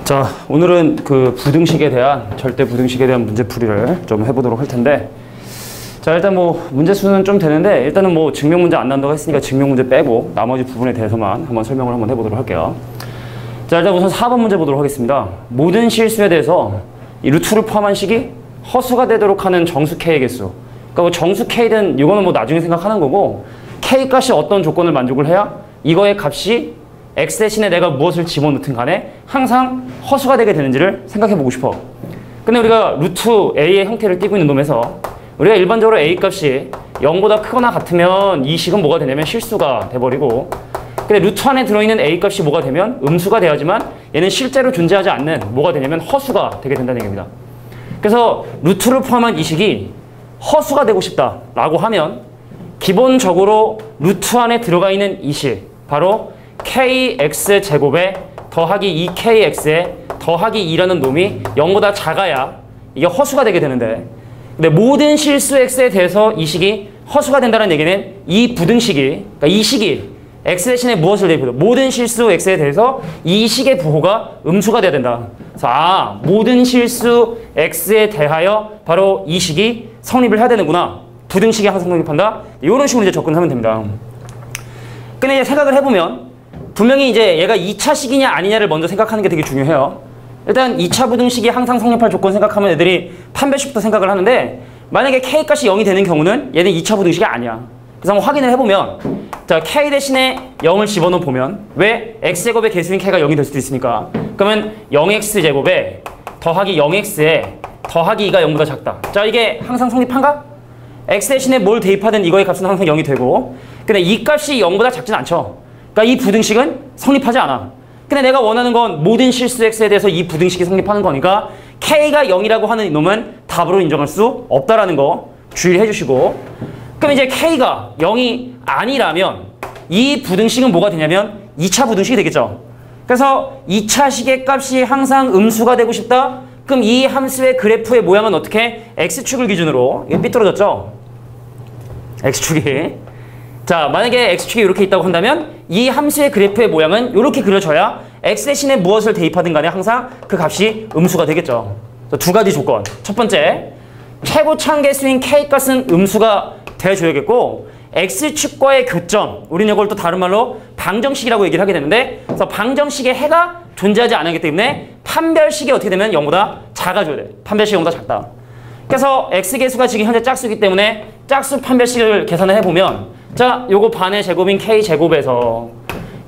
자, 오늘은 그 부등식에 대한 절대 부등식에 대한 문제풀이를 좀 해보도록 할 텐데, 자, 일단 뭐 문제 수는 좀 되는데 일단은 뭐 증명 문제 안 난다고 했으니까 증명 문제 빼고 나머지 부분에 대해서만 한번 설명을 한번 해보도록 할게요. 자, 일단 우선 4번 문제 보도록 하겠습니다. 모든 실수에 대해서 이 루트를 포함한 식이 허수가 되도록 하는 정수 k의 개수. 그러니까 뭐 정수 k든 이거는 뭐 나중에 생각하는 거고, k 값이 어떤 조건을 만족을 해야 이거의 값이 x 대신에 내가 무엇을 집어넣든 간에 항상 허수가 되게 되는지를 생각해 보고 싶어. 근데 우리가 루트 a의 형태를 띠고 있는 놈에서 우리가 일반적으로 a 값이 0보다 크거나 같으면 이 식은 뭐가 되냐면 실수가 돼버리고, 근데 루트 안에 들어있는 a 값이 뭐가 되면 음수가 돼야지만 얘는 실제로 존재하지 않는 뭐가 되냐면 허수가 되게 된다는 얘기입니다. 그래서 루트를 포함한 이 식이 허수가 되고 싶다라고 하면 기본적으로 루트 안에 들어가 있는 이 식, 바로 kx제곱에 더하기 2kx에 더하기 2라는 놈이 0보다 작아야 이게 허수가 되게 되는데, 근데 모든 실수 x에 대해서 이 식이 허수가 된다는 얘기는 이 부등식이, 그러니까 이 식이 x 대신에 무엇을 대입해도 모든 실수 x에 대해서 이 식의 부호가 음수가 돼야 된다. 그래서 모든 실수 x에 대하여 바로 이 식이 성립을 해야 되는구나. 부등식이 항상 성립한다. 이런 식으로 이제 접근하면 됩니다. 근데 이제 생각을 해보면 분명히 이제 얘가 2차식이냐 아니냐를 먼저 생각하는 게 되게 중요해요. 일단 2차 부등식이 항상 성립할 조건 생각하면 애들이 판별식부터 생각을 하는데, 만약에 k값이 0이 되는 경우는 얘는 2차 부등식이 아니야. 그래서 한번 확인을 해보면, 자, k 대신에 0을 집어넣어 보면 왜 x제곱의 개수인 k가 0이 될 수도 있으니까, 그러면 0x제곱에 더하기 0x에 더하기 2가 0보다 작다. 자, 이게 항상 성립한가? x 대신에 뭘 대입하든 이거의 값은 항상 0이 되고, 근데 이 값이 0보다 작진 않죠. 그러니까 이 부등식은 성립하지 않아. 근데 내가 원하는 건 모든 실수 x에 대해서 이 부등식이 성립하는 거니까 k가 0이라고 하는 놈은 답으로 인정할 수 없다라는 거 주의를 해주시고, 그럼 이제 k가 0이 아니라면 이 부등식은 뭐가 되냐면 2차 부등식이 되겠죠. 그래서 2차식의 값이 항상 음수가 되고 싶다? 그럼 이 함수의 그래프의 모양은 어떻게? x축을 기준으로, 이게 삐뚤어졌죠? x축이. 자, 만약에 x축이 이렇게 있다고 한다면 이 함수의 그래프의 모양은 이렇게 그려져야 x 대신에 무엇을 대입하든 간에 항상 그 값이 음수가 되겠죠. 두 가지 조건. 첫 번째, 최고차항 개수인 k값은 음수가 돼줘야겠고, x축과의 교점, 우리는 이걸 또 다른 말로 방정식이라고 얘기를 하게 되는데, 그래서 방정식의 해가 존재하지 않기 때문에 판별식이 어떻게 되면 0보다 작아져야 돼. 판별식이 0보다 작다. 그래서 x계수가 지금 현재 짝수이기 때문에 짝수 판별식을 계산을 해보면, 자, 요거 반의 제곱인 k제곱에서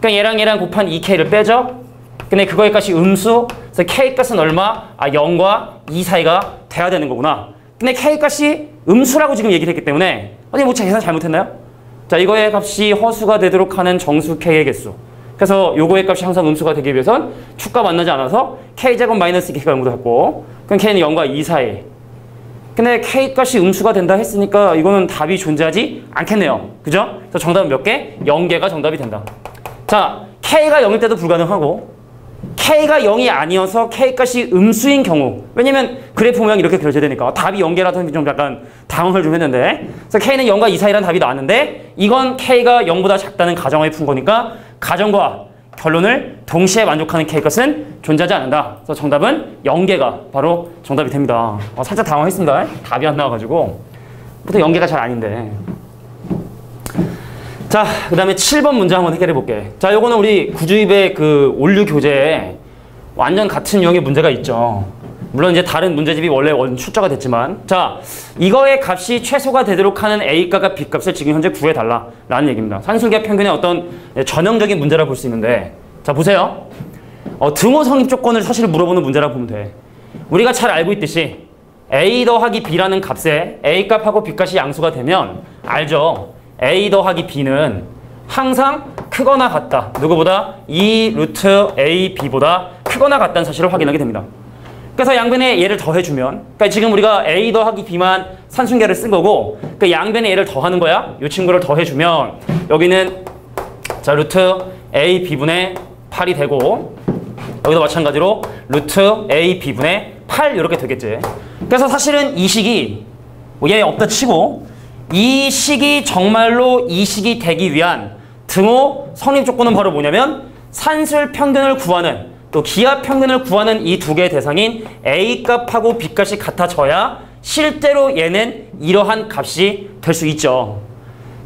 그러니까 얘랑 곱한 2k를 빼죠. 근데 그거의 값이 음수, 그래서 k값은 얼마? 0과 2 사이가 돼야 되는 거구나. 근데 k값이 음수라고 지금 얘기를 했기 때문에 어디 뭐 계산 잘못했나요? 자, 이거의 값이 허수가 되도록 하는 정수 k의 개수. 그래서 요거의 값이 항상 음수가 되기 위해선 축과 만나지 않아서 k제곱 마이너스 2k가 0보다 작고, 그럼 k는 0과 2 사이. 근데 k값이 음수가 된다 했으니까 이거는 답이 존재하지 않겠네요. 그죠? 그래서 정답은 몇 개? 0개가 정답이 된다. 자, k가 0일 때도 불가능하고, k가 0이 아니어서 k값이 음수인 경우, 왜냐면 그래프 모양이 이렇게 그려져야 되니까 답이 0개라서 좀 약간 당황을 좀 했는데, 그래서 k는 0과 2 사이라는 답이 나왔는데, 이건 k가 0보다 작다는 가정하에 푼 거니까 가정과 결론을 동시에 만족하는 k값은 존재하지 않는다. 그래서 정답은 0개가 바로 정답이 됩니다. 살짝 당황했습니다. 답이 안 나와가지고. 보통 0개가 잘 아닌데. 자, 그 다음에 7번 문제 한번 해결해 볼게. 자, 요거는 우리 구주입의 그 온류 교재에 완전 같은 유형의 문제가 있죠. 물론 이제 다른 문제집이 원래 출제가 됐지만, 자, 이거의 값이 최소가 되도록 하는 A값과 B값을 지금 현재 구해달라 라는 얘기입니다. 산술기하 평균의 어떤 전형적인 문제라 볼 수 있는데, 자, 보세요. 등호 성립 조건을 사실 물어보는 문제라 보면 돼. 우리가 잘 알고 있듯이 A 더하기 B라는 값에 A값하고 B값이 양수가 되면 알죠? A 더하기 B는 항상 크거나 같다. 누구보다? 2 루트 A, B보다 크거나 같다는 사실을 확인하게 됩니다. 그래서 양변에 얘를 더해주면, 그러니까 지금 우리가 A 더하기 B만 산순계를 쓴 거고, 그 양변에 얘를 더하는 거야. 이 친구를 더해주면 여기는 자, 루트 A, B분의 8이 되고, 여기도 마찬가지로 루트 A, B분의 8 이렇게 되겠지. 그래서 사실은 이 식이 얘 없다 치고, 이 식이 정말로 이 식이 되기 위한 등호 성립 조건은 바로 뭐냐면 산술 평균을 구하는 또 기하 평균을 구하는 이 두 개의 대상인 A 값하고 B 값이 같아져야 실제로 얘는 이러한 값이 될 수 있죠.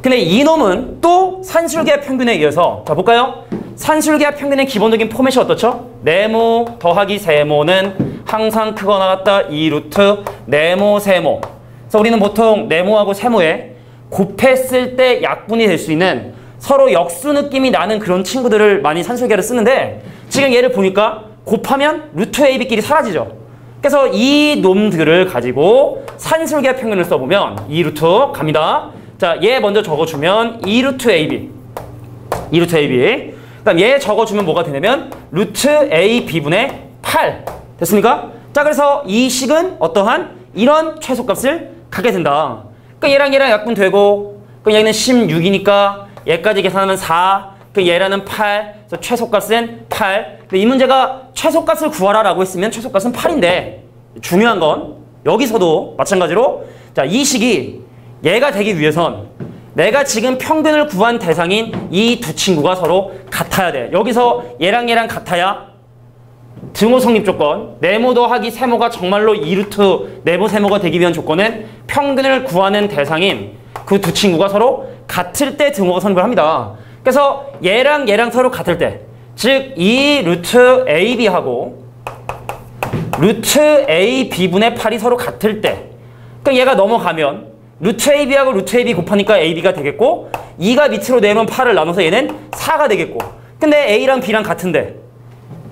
근데 이놈은 또 산술기하 평균에 의해서 자 볼까요? 산술기하 평균의 기본적인 포맷이 어떻죠? 네모 더하기 세모는 항상 크거나 같다 2루트 네모 세모. 그래서 우리는 보통 네모하고 세모에 곱했을 때 약분이 될 수 있는 서로 역수 느낌이 나는 그런 친구들을 많이 산술기하를 쓰는데 지금 얘를 보니까 곱하면 루트 AB끼리 사라지죠. 그래서 이 놈들을 가지고 산술기하 평균을 써보면 2루트 갑니다. 자, 얘 먼저 적어주면 2루트 AB. 2루트 AB. 그다음 얘 적어주면 뭐가 되냐면 루트 AB분의 8. 됐습니까? 자, 그래서 이 식은 어떠한 이런 최소값을 갖게 된다. 그러니까 얘랑 약분되고 그럼 얘는 16이니까 얘까지 계산하면 4. 그 얘라는 8. 그래서 최소값은 8. 근데 이 문제가 최소값을 구하라라고 했으면 최소값은 8인데 중요한 건 여기서도 마찬가지로 자, 이 식이 얘가 되기 위해선 내가 지금 평균을 구한 대상인 이 두 친구가 서로 같아야 돼. 여기서 얘랑 같아야 등호 성립 조건, 네모 더하기 세모가 정말로 2루트 네모 세모가 되기 위한 조건은 평균을 구하는 대상인 그 두 친구가 서로 같을 때 등호가 성립을 합니다. 그래서 얘랑 서로 같을 때, 즉 이 루트 AB하고 루트 AB분의 8이 서로 같을 때, 그러니까 얘가 넘어가면 루트 AB하고 루트 AB 곱하니까 AB가 되겠고 2가 밑으로 내면 8을 나눠서 얘는 4가 되겠고 근데 A랑 B랑 같은데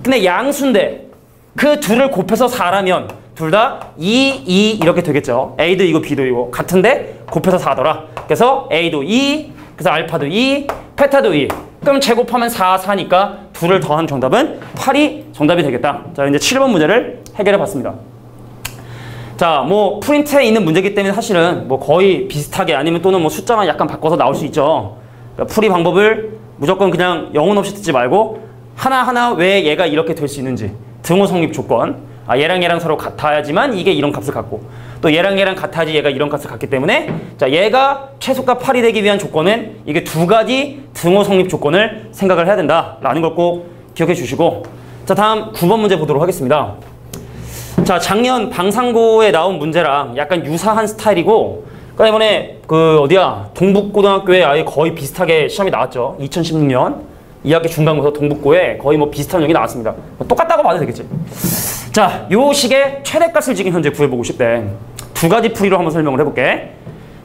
근데 양수인데 그 둘을 곱해서 4라면 둘 다 2 이렇게 되겠죠. A도 2고 B도 2고 같은데 곱해서 4더라. 그래서 A도 2, 그래서 알파도 2, 베타도 2. 그럼 제곱하면 4니까 둘을 더한 정답은 8이 정답이 되겠다. 자, 이제 7번 문제를 해결해 봤습니다. 자, 뭐 프린트에 있는 문제이기 때문에 사실은 뭐 거의 비슷하게 아니면 또는 뭐 숫자만 약간 바꿔서 나올 수 있죠. 그러니까 풀이 방법을 무조건 그냥 영혼 없이 듣지 말고 하나하나 왜 얘가 이렇게 될 수 있는지 등호 성립 조건, 아, 얘랑 서로 같아야지만 이게 이런 값을 갖고 또 얘랑 같아야지 얘가 이런 값을 갖기 때문에 자, 얘가 최소값 8이 되기 위한 조건은 이게 두 가지 등호 성립 조건을 생각을 해야 된다라는 걸 꼭 기억해 주시고 자, 다음 9번 문제 보도록 하겠습니다. 자, 작년 방상고에 나온 문제랑 약간 유사한 스타일이고 그러니까 이번에 그 어디야 동북고등학교에 아예 거의 비슷하게 시험이 나왔죠. 2016년 2학기 중간고사 동북고에 거의 뭐 비슷한 내용이 나왔습니다. 똑같다고 봐도 되겠지. 자, 요 식의 최대값을 지금 현재 구해보고 싶대. 두 가지 풀이로 한번 설명을 해볼게.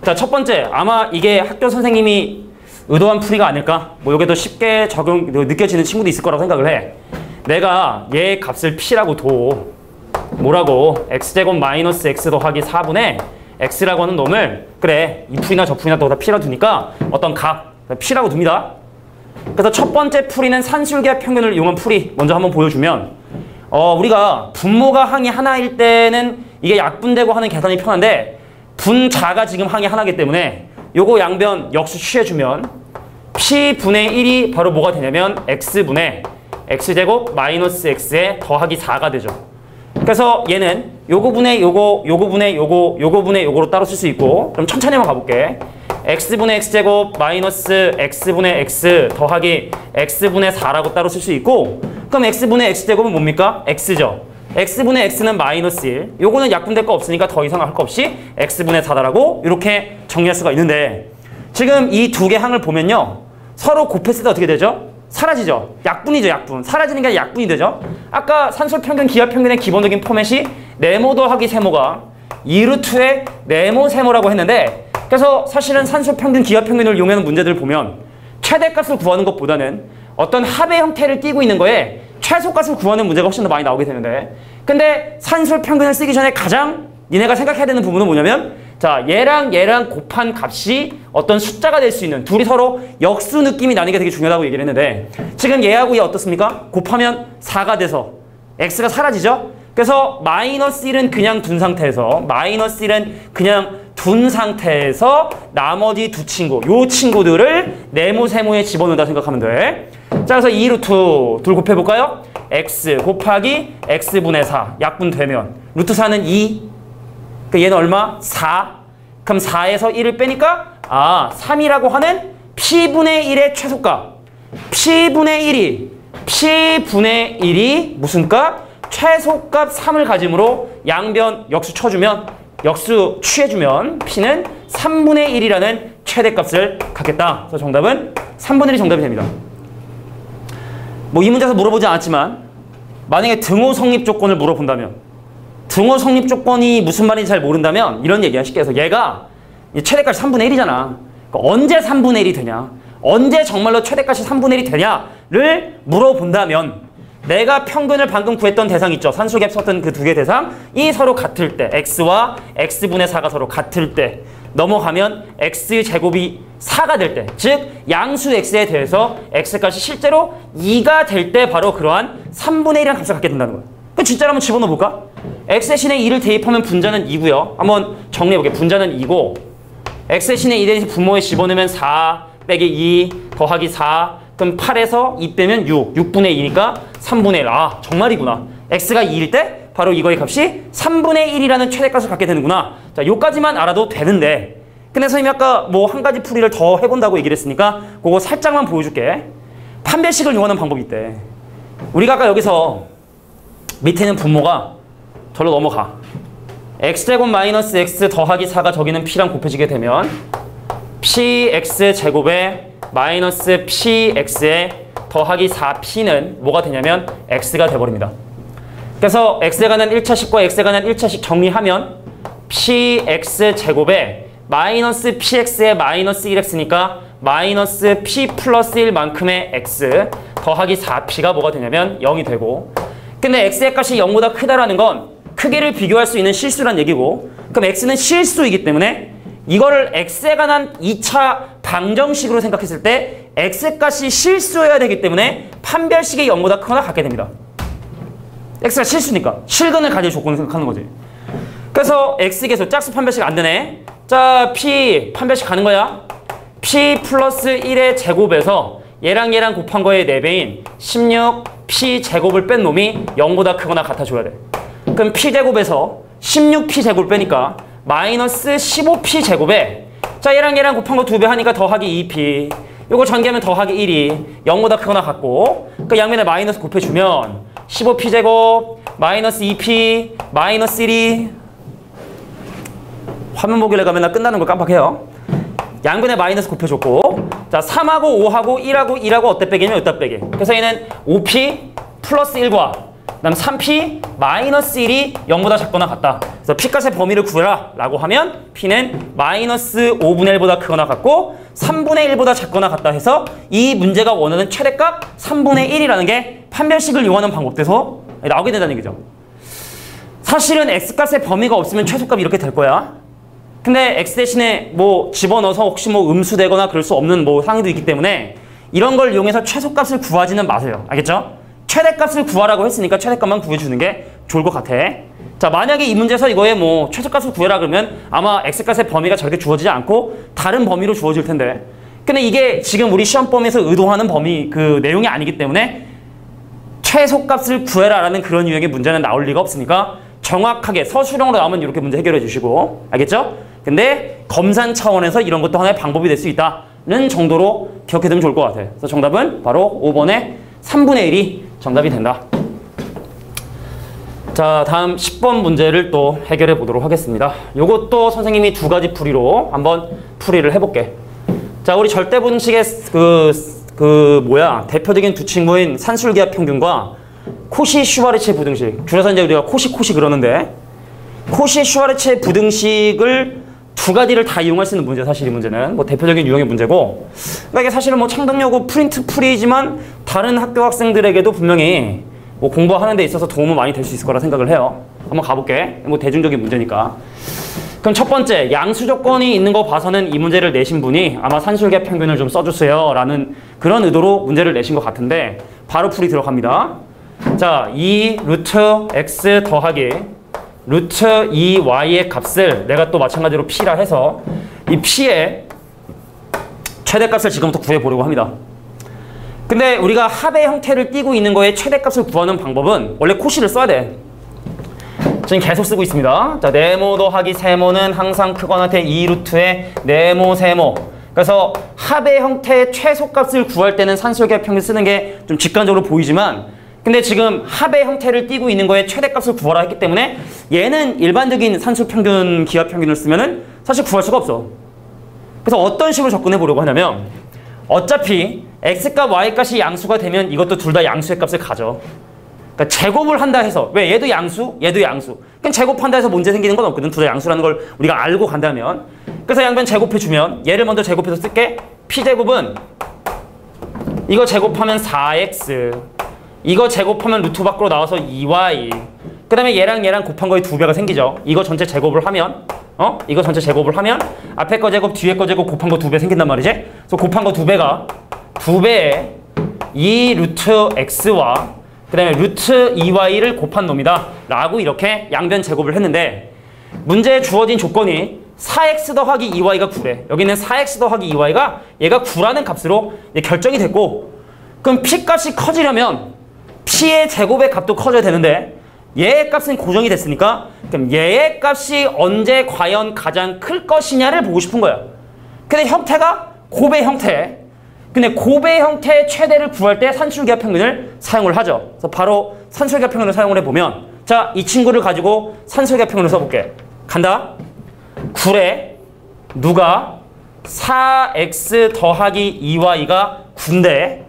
자, 첫 번째, 아마 이게 학교 선생님이 의도한 풀이가 아닐까? 뭐 요게 더 쉽게 느껴지는 친구도 있을 거라고 생각을 해. 내가 얘 값을 P라고 둬. 뭐라고? x제곱 마이너스 x 더하기 4분의 x라고 하는 놈을 그래, 이 풀이나 저 풀이나 또 다 P라고 두니까 어떤 값, P라고 둡니다. 그래서 첫 번째 풀이는 산술기하 평균을 이용한 풀이 먼저 한번 보여주면 우리가 분모가 항이 하나일 때는 이게 약분되고 하는 계산이 편한데 분자가 지금 항이 하나이기 때문에 요거 양변 역수 취해주면 P분의 1이 바로 뭐가 되냐면 X분의 X제곱 마이너스 X에 더하기 4가 되죠. 그래서 얘는 요거분의 요거, 요거분의 요거, 요거분의 요거로 따로 쓸 수 있고 그럼 천천히 한번 가볼게. X분의 X제곱 마이너스 X분의 X 더하기 X분의 4라고 따로 쓸 수 있고 그럼 X분의 X제곱은 뭡니까? X죠. X분의 X는 마이너스 1. 요거는 약분될 거 없으니까 더 이상 할 거 없이 X분의 4다라고 이렇게 정리할 수가 있는데 지금 이 두 개 항을 보면요. 서로 곱했을 때 어떻게 되죠? 사라지죠. 약분이죠, 약분. 사라지는 게 아니라 약분이 되죠. 아까 산술평균, 기하평균의 기본적인 포맷이 네모 더하기 세모가 2루트의 네모 세모라고 했는데 그래서 사실은 산술평균, 기하평균을 이용하는 문제들을 보면 최대값을 구하는 것보다는 어떤 합의 형태를 띠고 있는 거에 최소값을 구하는 문제가 훨씬 더 많이 나오게 되는데 근데 산술평균을 쓰기 전에 가장 니네가 생각해야 되는 부분은 뭐냐면 자, 얘랑 곱한 값이 어떤 숫자가 될 수 있는 둘이 서로 역수 느낌이 나는 게 되게 중요하다고 얘기를 했는데 지금 얘하고 얘 어떻습니까? 곱하면 4가 돼서 x가 사라지죠? 그래서 마이너스 1은 그냥 둔 상태에서 나머지 두 친구, 요 친구들을 네모 세모에 집어넣는다 생각하면 돼. 자, 그래서 2루트 둘 곱해볼까요? x 곱하기 x분의 4 약분되면 루트 4는 2. 그 얘는 얼마? 4. 그럼 4에서 1을 빼니까 3이라고 하는 P분의 1의 최소값. P분의 1이 P분의 1이 무슨 값? 최소값 3을 가짐으로 양변 역수 쳐주면 역수 취해주면 P는 3분의 1이라는 최대값을 갖겠다. 그래서 정답은 3분의 1이 정답이 됩니다. 뭐 이 문제에서 물어보지 않았지만 만약에 등호 성립 조건을 물어본다면 등호 성립 조건이 무슨 말인지 잘 모른다면 이런 얘기야. 쉽게 해서 얘가 최대값이 3분의 1이잖아. 그러니까 언제 3분의 1이 되냐? 언제 정말로 최대값이 3분의 1이 되냐를 물어본다면 내가 평균을 방금 구했던 대상 있죠. 산술갭 썼던 그 두 개 대상 이 서로 같을 때 x와 x분의 4가 서로 같을 때 넘어가면 x제곱이 4가 될 때 즉 양수 x에 대해서 x값이 실제로 2가 될 때 바로 그러한 3분의 1이라는 값을 갖게 된다는 거예요. 그럼 진짜로 한번 집어넣어 볼까? x 대신에 2를 대입하면 분자는 2고요. 한번 정리해볼게요. 분자는 2고 x 대신에 2 대신 분모에 집어넣으면 4 빼기 2 더하기 4 그럼 8에서 2 빼면 6 6분의 2니까 3분의 1 아 정말이구나. x가 2일 때 바로 이거의 값이 3분의 1이라는 최대값을 갖게 되는구나. 자, 요까지만 알아도 되는데 근데 선생님이 아까 뭐 한 가지 풀이를 더 해본다고 얘기를 했으니까 그거 살짝만 보여줄게. 판별식을 이용하는 방법이 있대. 우리가 아까 여기서 밑에 있는 분모가 절로 넘어가. x제곱 마이너스 x 더하기 4가 저기는 p랑 곱해지게 되면 px제곱에 마이너스 px에 더하기 4p는 뭐가 되냐면 x가 돼버립니다. 그래서 x에 관한 1차식과 x에 관한 1차식 정리하면 px제곱에 마이너스 px에 마이너스 1x니까 마이너스 p 플러스 1만큼의 x 더하기 4p가 뭐가 되냐면 0이 되고 근데 x의 값이 0보다 크다라는 건 크기를 비교할 수 있는 실수란 얘기고 그럼 x는 실수이기 때문에 이거를 x에 관한 2차 방정식으로 생각했을 때 x값이 실수여야 되기 때문에 판별식이 0보다 크거나 같게 됩니다. x가 실수니까 실근을 가질 조건을 생각하는 거지. 그래서 x계수 짝수 판별식 안 되네. 자 p 판별식 가는 거야. p 플러스 1의 제곱에서 얘랑 얘랑 곱한 거의 4배인 16 p 제곱을 뺀 놈이 0보다 크거나 같아줘야 돼. 그럼 p 제곱에서 16p 제곱을 빼니까 마이너스 15p 제곱에 자 얘랑 얘랑 곱한 거 2배 하니까 더하기 2p 요거 전개하면 더하기 1이 0보다 크거나 같고 그 양면에 마이너스 곱해주면 15p 제곱 마이너스 2p 마이너스 1이 화면 보기를 가면 나 끝나는 걸 깜빡해요. 양변에 마이너스 곱해줬고 자 3하고 5하고 1하고 1하고 어때 빼기냐면 어디다 빼기. 그래서 얘는 5p 플러스 1과 그 다음 3p 마이너스 1이 0보다 작거나 같다. 그래서 p값의 범위를 구해라 라고 하면 p는 마이너스 5분의 1보다 크거나 같고 3분의 1보다 작거나 같다 해서 이 문제가 원하는 최대값 3분의 1이라는 게 판별식을 이용하는 방법 돼서 나오게 된다는 얘기죠. 사실은 x값의 범위가 없으면 최소값이 이렇게 될 거야. 근데 x 대신에 뭐 집어넣어서 혹시 뭐 음수되거나 그럴 수 없는 뭐 상황도 있기 때문에 이런 걸 이용해서 최소값을 구하지는 마세요. 알겠죠? 최대값을 구하라고 했으니까 최대값만 구해주는 게 좋을 것 같아. 자 만약에 이 문제에서 이거에 뭐 최소값을 구해라 그러면 아마 x값의 범위가 저렇게 주어지지 않고 다른 범위로 주어질 텐데 근데 이게 지금 우리 시험 범위에서 의도하는 범위 그 내용이 아니기 때문에 최소값을 구해라 라는 그런 유형의 문제는 나올 리가 없으니까 정확하게 서술형으로 나오면 이렇게 문제 해결해 주시고 알겠죠? 근데 검산 차원에서 이런 것도 하나의 방법이 될 수 있다는 정도로 기억해두면 좋을 것 같아요. 그래서 정답은 바로 5번의 3분의 1이 정답이 된다. 자 다음 10번 문제를 또 해결해 보도록 하겠습니다. 요것도 선생님이 두 가지 풀이로 한번 풀이를 해볼게. 자 우리 절대분식의 대표적인 두 친구인 산술기하 평균과 코시-슈바르체 부등식 줄여서 이제 우리가 코시 그러는데 코시-슈바르체 부등식을 두 가지를 다 이용할 수 있는 문제 사실 이 문제는 뭐 대표적인 유형의 문제고 그러니까 이게 사실은 뭐 창덕여고 프린트 풀이지만 다른 학교 학생들에게도 분명히 뭐 공부하는 데 있어서 도움은 많이 될 수 있을 거라 생각을 해요. 한번 가볼게. 뭐 대중적인 문제니까. 그럼 첫 번째 양수 조건이 있는 거 봐서는 이 문제를 내신 분이 아마 산술계 평균을 좀 써주세요 라는 그런 의도로 문제를 내신 것 같은데 바로 풀이 들어갑니다. 자 2 루트 x 더하기 루트 2y의 값을 내가 또 마찬가지로 p라 해서 이 p의 최대값을 지금부터 구해보려고 합니다. 근데 우리가 합의 형태를 띠고 있는 거에 최대값을 구하는 방법은 원래 코시를 써야 돼. 지금 계속 쓰고 있습니다. 자, 네모 더하기 세모는 항상 크거나 대 2루트의 네모 세모. 그래서 합의 형태의 최소값을 구할 때는 산술기하 평균 쓰는 게 좀 직관적으로 보이지만 근데 지금 합의 형태를 띠고 있는 거에 최대값을 구하라 했기 때문에 얘는 일반적인 산술평균, 기하평균을 쓰면은 사실 구할 수가 없어. 그래서 어떤 식으로 접근해 보려고 하냐면 어차피 x값, y값이 양수가 되면 이것도 둘 다 양수의 값을 가져. 그러니까 제곱을 한다 해서 왜 얘도 양수, 얘도 양수. 그럼 제곱한다 해서 문제 생기는 건 없거든. 둘 다 양수라는 걸 우리가 알고 간다면. 그래서 양변 제곱해주면 얘를 먼저 제곱해서 쓸게. p제곱은 이거 제곱하면 4x 이거 제곱하면 루트 밖으로 나와서 2y 그 다음에 얘랑 얘랑 곱한 거에 2배가 생기죠. 이거 전체 제곱을 하면 이거 전체 제곱을 하면 앞에 거 제곱 뒤에 거 제곱 곱한 거 2배 생긴단 말이지. 그래서 곱한 거 2배가 2배에 2 루트 x와 그 다음에 루트 2y를 곱한 놈이다 라고 이렇게 양변 제곱을 했는데 문제에 주어진 조건이 4x 더하기 2y가 9래. 여기는 4x 더하기 2y가 얘가 9라는 값으로 결정이 됐고 그럼 p 값이 커지려면 p의 제곱의 값도 커져야 되는데 얘의 값은 고정이 됐으니까 그럼 얘의 값이 언제 과연 가장 클 것이냐를 보고 싶은 거야. 근데 형태가 곱의 형태. 근데 곱의 형태의 최대를 구할 때 산술기하 평균을 사용을 하죠. 그래서 바로 산술기하 평균을 사용을 해보면 자, 이 친구를 가지고 산술기하 평균을 써볼게. 간다. 9에 누가 4x 더하기 2y가 9인데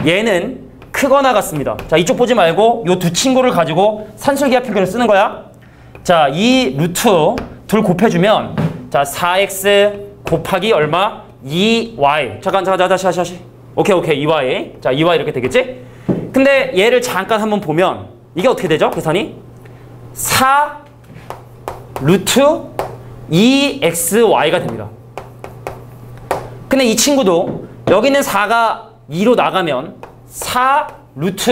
얘는 크거나 같습니다. 자, 이쪽 보지 말고 이 두 친구를 가지고 산술기하 평균을 쓰는 거야. 자, 이 루트 둘 곱해주면 자 4x 곱하기 얼마? 2y. 잠깐 다시. 오케이 2y. 자 2y 이렇게 되겠지? 근데 얘를 잠깐 한번 보면 이게 어떻게 되죠? 계산이 4 루트 2xy가 됩니다. 근데 이 친구도 여기는 4가 2로 나가면 4 루트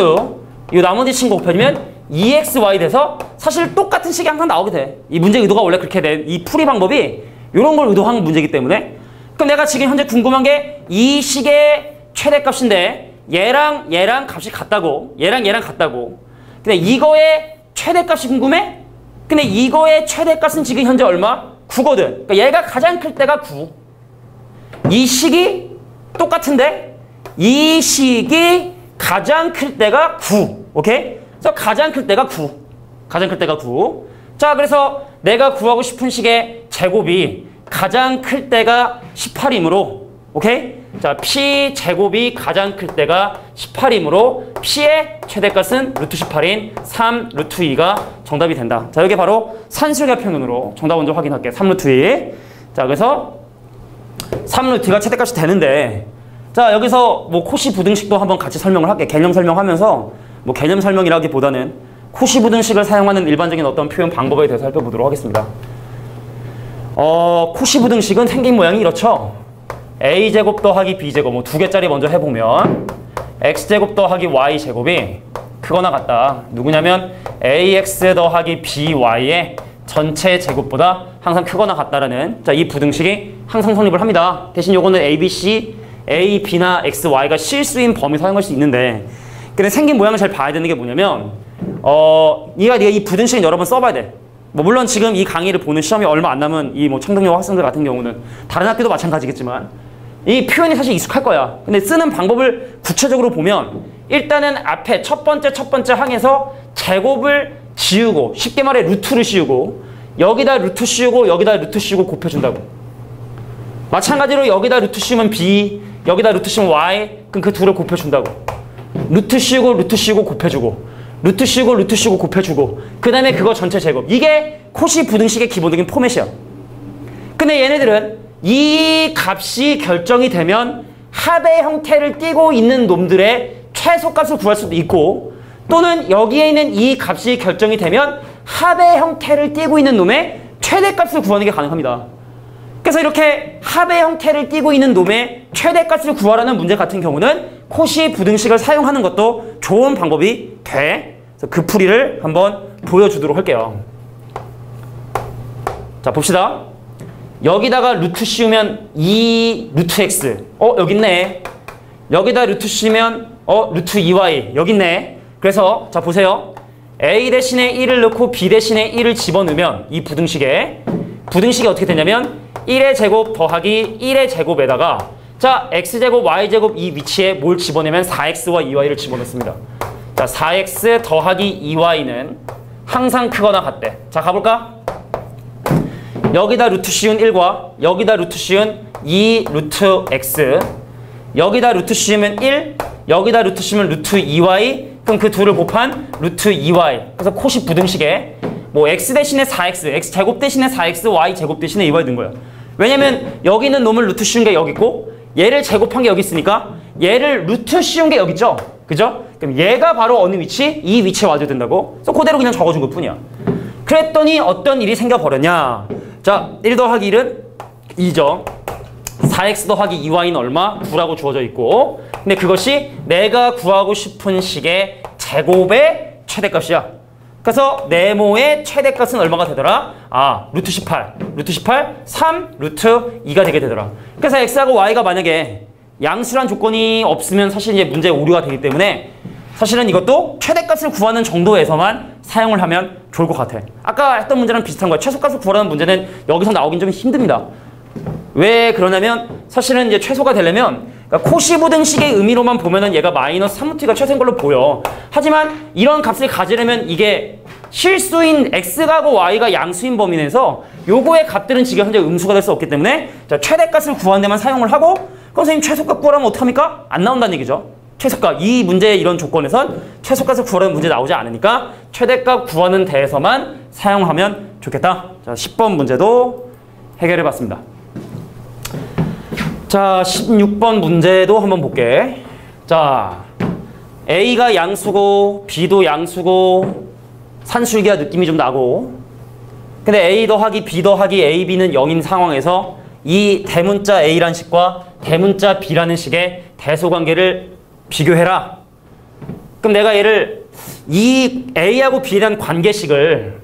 이 나머지 친구 곱해주면 2xy 돼서 사실 똑같은 식이 항상 나오게 돼. 이 문제 의도가 원래 그렇게 된 이 풀이 방법이 이런 걸 의도한 문제이기 때문에 그럼 내가 지금 현재 궁금한 게 이 식의 최대값인데 얘랑 값이 같다고 얘랑 같다고 근데 이거의 최대값이 궁금해? 근데 이거의 최대값은 지금 현재 얼마? 9거든. 그러니까 얘가 가장 클 때가 9. 이 식이 똑같은데 이 식이 가장 클 때가 9. 오케이? 그래서 가장 클 때가 9. 가장 클 때가 9. 자, 그래서 내가 구하고 싶은 식의 제곱이 가장 클 때가 18이므로 오케이? 자, p 제곱이 가장 클 때가 18이므로 p의 최대값은 루트 18인 3 루트 2가 정답이 된다. 자, 여기 바로 산술기하 평균으로 정답 먼저 확인할게. 3 루트 2. 자, 그래서 3 루트 2가 최대값이 되는데 자, 여기서 뭐 코시 부등식도 한번 같이 설명을 할게. 개념 설명하면서 뭐 개념 설명이라기보다는 코시 부등식을 사용하는 일반적인 어떤 표현 방법에 대해서 살펴보도록 하겠습니다. 코시 부등식은 생긴 모양이 이렇죠. a제곱 더하기 b제곱 뭐 두 개짜리 먼저 해보면 x제곱 더하기 y제곱이 크거나 같다. 누구냐면 ax 더하기 by의 전체 제곱보다 항상 크거나 같다라는 자, 이 부등식이 항상 성립을 합니다. 대신 요거는 a, b, c, a, b나 x, y가 실수인 범위 사용할 수 있는데 근데 생긴 모양을 잘 봐야 되는 게 뭐냐면 네가 이 부등식은 여러 번 써봐야 돼. 뭐 물론 지금 이 강의를 보는 시험이 얼마 안 남은 이 뭐 청등여고 학생들 같은 경우는 다른 학교도 마찬가지겠지만 이 표현이 사실 익숙할 거야. 근데 쓰는 방법을 구체적으로 보면 일단은 앞에 첫 번째 항에서 제곱을 지우고 쉽게 말해 루트를 씌우고 여기다 루트 씌우고 여기다 루트 씌우고 곱해준다고. 마찬가지로 여기다 루트 씌우면 b 여기다 루트 씌우면 y 그럼 그 둘을 곱해준다고. 루트 씌우고 곱해주고 루트 씌우고 곱해주고 그 다음에 그거 전체 제곱. 이게 코시 부등식의 기본적인 포맷이야. 근데 얘네들은 이 값이 결정이 되면 합의 형태를 띠고 있는 놈들의 최소값을 구할 수도 있고 또는 여기에 있는 이 값이 결정이 되면 합의 형태를 띠고 있는 놈의 최대값을 구하는 게 가능합니다. 그래서 이렇게 합의 형태를 띠고 있는 놈의 최대값을 구하라는 문제 같은 경우는 코시 부등식을 사용하는 것도 좋은 방법이 돼. 그래서 그 풀이를 한번 보여주도록 할게요. 자, 봅시다. 여기다가 루트 씌우면 2 루트 x. 여기 있네. 여기다 루트 씌우면 루트 2y. 여기 있네. 그래서 자, 보세요. a 대신에 1을 넣고 b 대신에 1을 집어넣으면 이 부등식이 어떻게 되냐면 1의 제곱 더하기 1의 제곱에다가 자, x제곱, y제곱 이 위치에 뭘 집어내면 4x와 2y를 집어넣습니다. 자, 4x 더하기 2y는 항상 크거나 같대. 자, 가볼까? 여기다 루트 씌운 1과 여기다 루트 씌운 2 루트 x, 여기다 루트 씌우면 1, 여기다 루트 씌우면 루트 2y, 그럼 그 둘을 곱한 루트 2y. 그래서 코시 부등식에 뭐 x 대신에 4x, x 제곱 대신에 4x, y 제곱 대신에 2y 든 거야. 왜냐면 여기 있는 놈을 루트 씌운 게 여기 있고 얘를 제곱한 게 여기 있으니까 얘를 루트 씌운 게 여기 있죠? 그죠? 그럼 얘가 바로 어느 위치? 이 위치에 와줘야 된다고. 그래서 그대로 그냥 적어준 것 뿐이야. 그랬더니 어떤 일이 생겨버렸냐. 자, 1 더하기 1은 2죠. 4x 더하기 2y는 얼마? 9라고 주어져 있고, 근데 그것이 내가 구하고 싶은 식의 제곱의 최대값이야. 그래서 네모의 최대값은 얼마가 되더라? 아, 루트 18, 루트 18, 3, 루트 2가 되게 되더라. 그래서 x하고 y가 만약에 양수란 조건이 없으면 사실 이제 문제에 오류가 되기 때문에 사실은 이것도 최대값을 구하는 정도에서만 사용을 하면 좋을 것 같아. 아까 했던 문제랑 비슷한 거야. 최소값을 구하라는 문제는 여기서 나오긴 좀 힘듭니다. 왜 그러냐면 사실은 이제 최소가 되려면 그러니까 코시 부등식의 의미로만 보면은 얘가 마이너스 3루트가 최소인 걸로 보여. 하지만 이런 값을 가지려면 이게 실수인 x하고 y가 양수인 범위 내에서 요거의 값들은 지금 현재 음수가 될 수 없기 때문에 자, 최대값을 구하는 데만 사용을 하고 그럼 선생님 최소값 구하라면 어떡합니까? 안 나온다는 얘기죠. 최소값, 이 문제의 이런 조건에선 최소값을 구하라는 문제 나오지 않으니까 최대값 구하는 데에서만 사용하면 좋겠다. 자, 10번 문제도 해결해 봤습니다. 자, 16번 문제도 한번 볼게. 자, A가 양수고 B도 양수고 산술기와 느낌이 좀 나고, 근데 A 더하기 B 더하기 AB는 0인 상황에서 이 대문자 A라는 식과 대문자 B라는 식의 대소관계를 비교해라. 그럼 내가 얘를 이 A하고 B라는 관계식을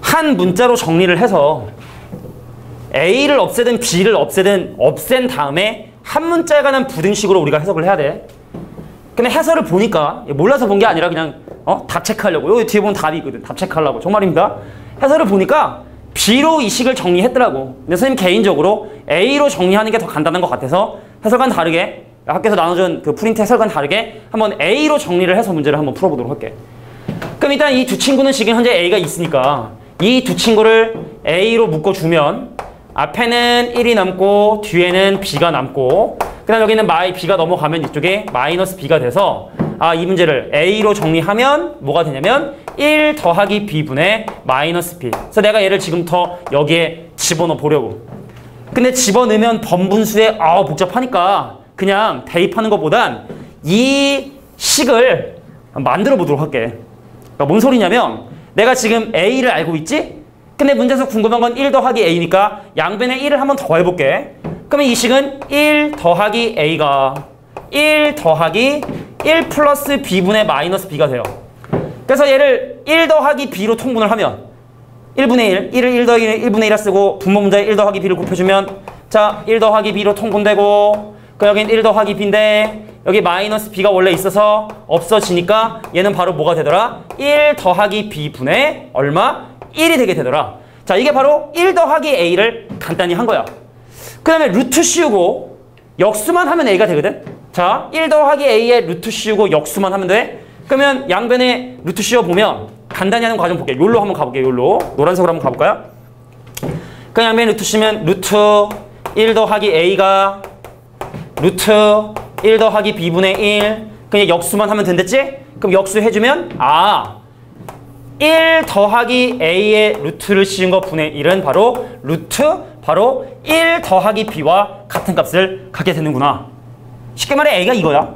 한 문자로 정리를 해서 A를 없애든 B를 없애든 없앤 다음에 한 문자에 관한 부등식으로 우리가 해석을 해야 돼. 근데 해설을 보니까 몰라서 본 게 아니라 그냥 답 체크하려고. 여기 뒤에 보면 답이 있거든. 답 체크하려고. 정말입니다. 해설을 보니까 B로 이 식을 정리했더라고. 근데 선생님 개인적으로 A로 정리하는 게 더 간단한 것 같아서 해설과는 다르게 학교에서 나눠준 그 프린트 해설과는 다르게 한번 A로 정리를 해서 문제를 한번 풀어보도록 할게. 그럼 일단 이 두 친구는 지금 현재 A가 있으니까 이 두 친구를 A로 묶어주면 앞에는 1이 남고 뒤에는 B가 남고 그 다음 여기는 B가 넘어가면 이쪽에 마이너스 B가 돼서 이 문제를 A로 정리하면 뭐가 되냐면 1 더하기 B분의 마이너스 B. 그래서 내가 얘를 지금부터 여기에 집어넣어 보려고. 근데 집어넣으면 번분수에 복잡하니까 그냥 대입하는 것보단 이 식을 만들어 보도록 할게. 그러니까 뭔 소리냐면 내가 지금 A를 알고 있지? 근데 문제에서 궁금한 건 1 더하기 A니까 양변에 1을 한번 더 해볼게. 그러면 이 식은 1 더하기 A가 1 더하기 1 플러스 B분의 마이너스 B가 돼요. 그래서 얘를 1 더하기 B로 통분을 하면 1분의 1, 1을 1 더하기 1분의 1을 쓰고 분모 문제에 1 더하기 B를 곱해주면 자, 1 더하기 B로 통분되고 그 여긴 1 더하기 B인데 여기 마이너스 B가 원래 있어서 없어지니까 얘는 바로 뭐가 되더라? 1 더하기 B분의 얼마? 1이 되게 되더라. 자, 이게 바로 1 더하기 A를 간단히 한 거야. 그 다음에 루트 씌우고 역수만 하면 A가 되거든? 자, 1 더하기 A에 루트 씌우고 역수만 하면 돼? 그러면 양변에 루트 씌워보면 간단히 하는 과정 볼게. 욜로 한번 가볼게. 욜로. 노란색으로 한번 가볼까요? 그 양변에 루트 씌우면 루트 1 더하기 A가 루트 1 더하기 B분의 1 그냥 역수만 하면 된댔지? 그럼 역수 해주면 1 더하기 A의 루트를 씌운 거 분의 1은 바로 루트 바로 1 더하기 B와 같은 값을 갖게 되는구나. 쉽게 말해 A가 이거야.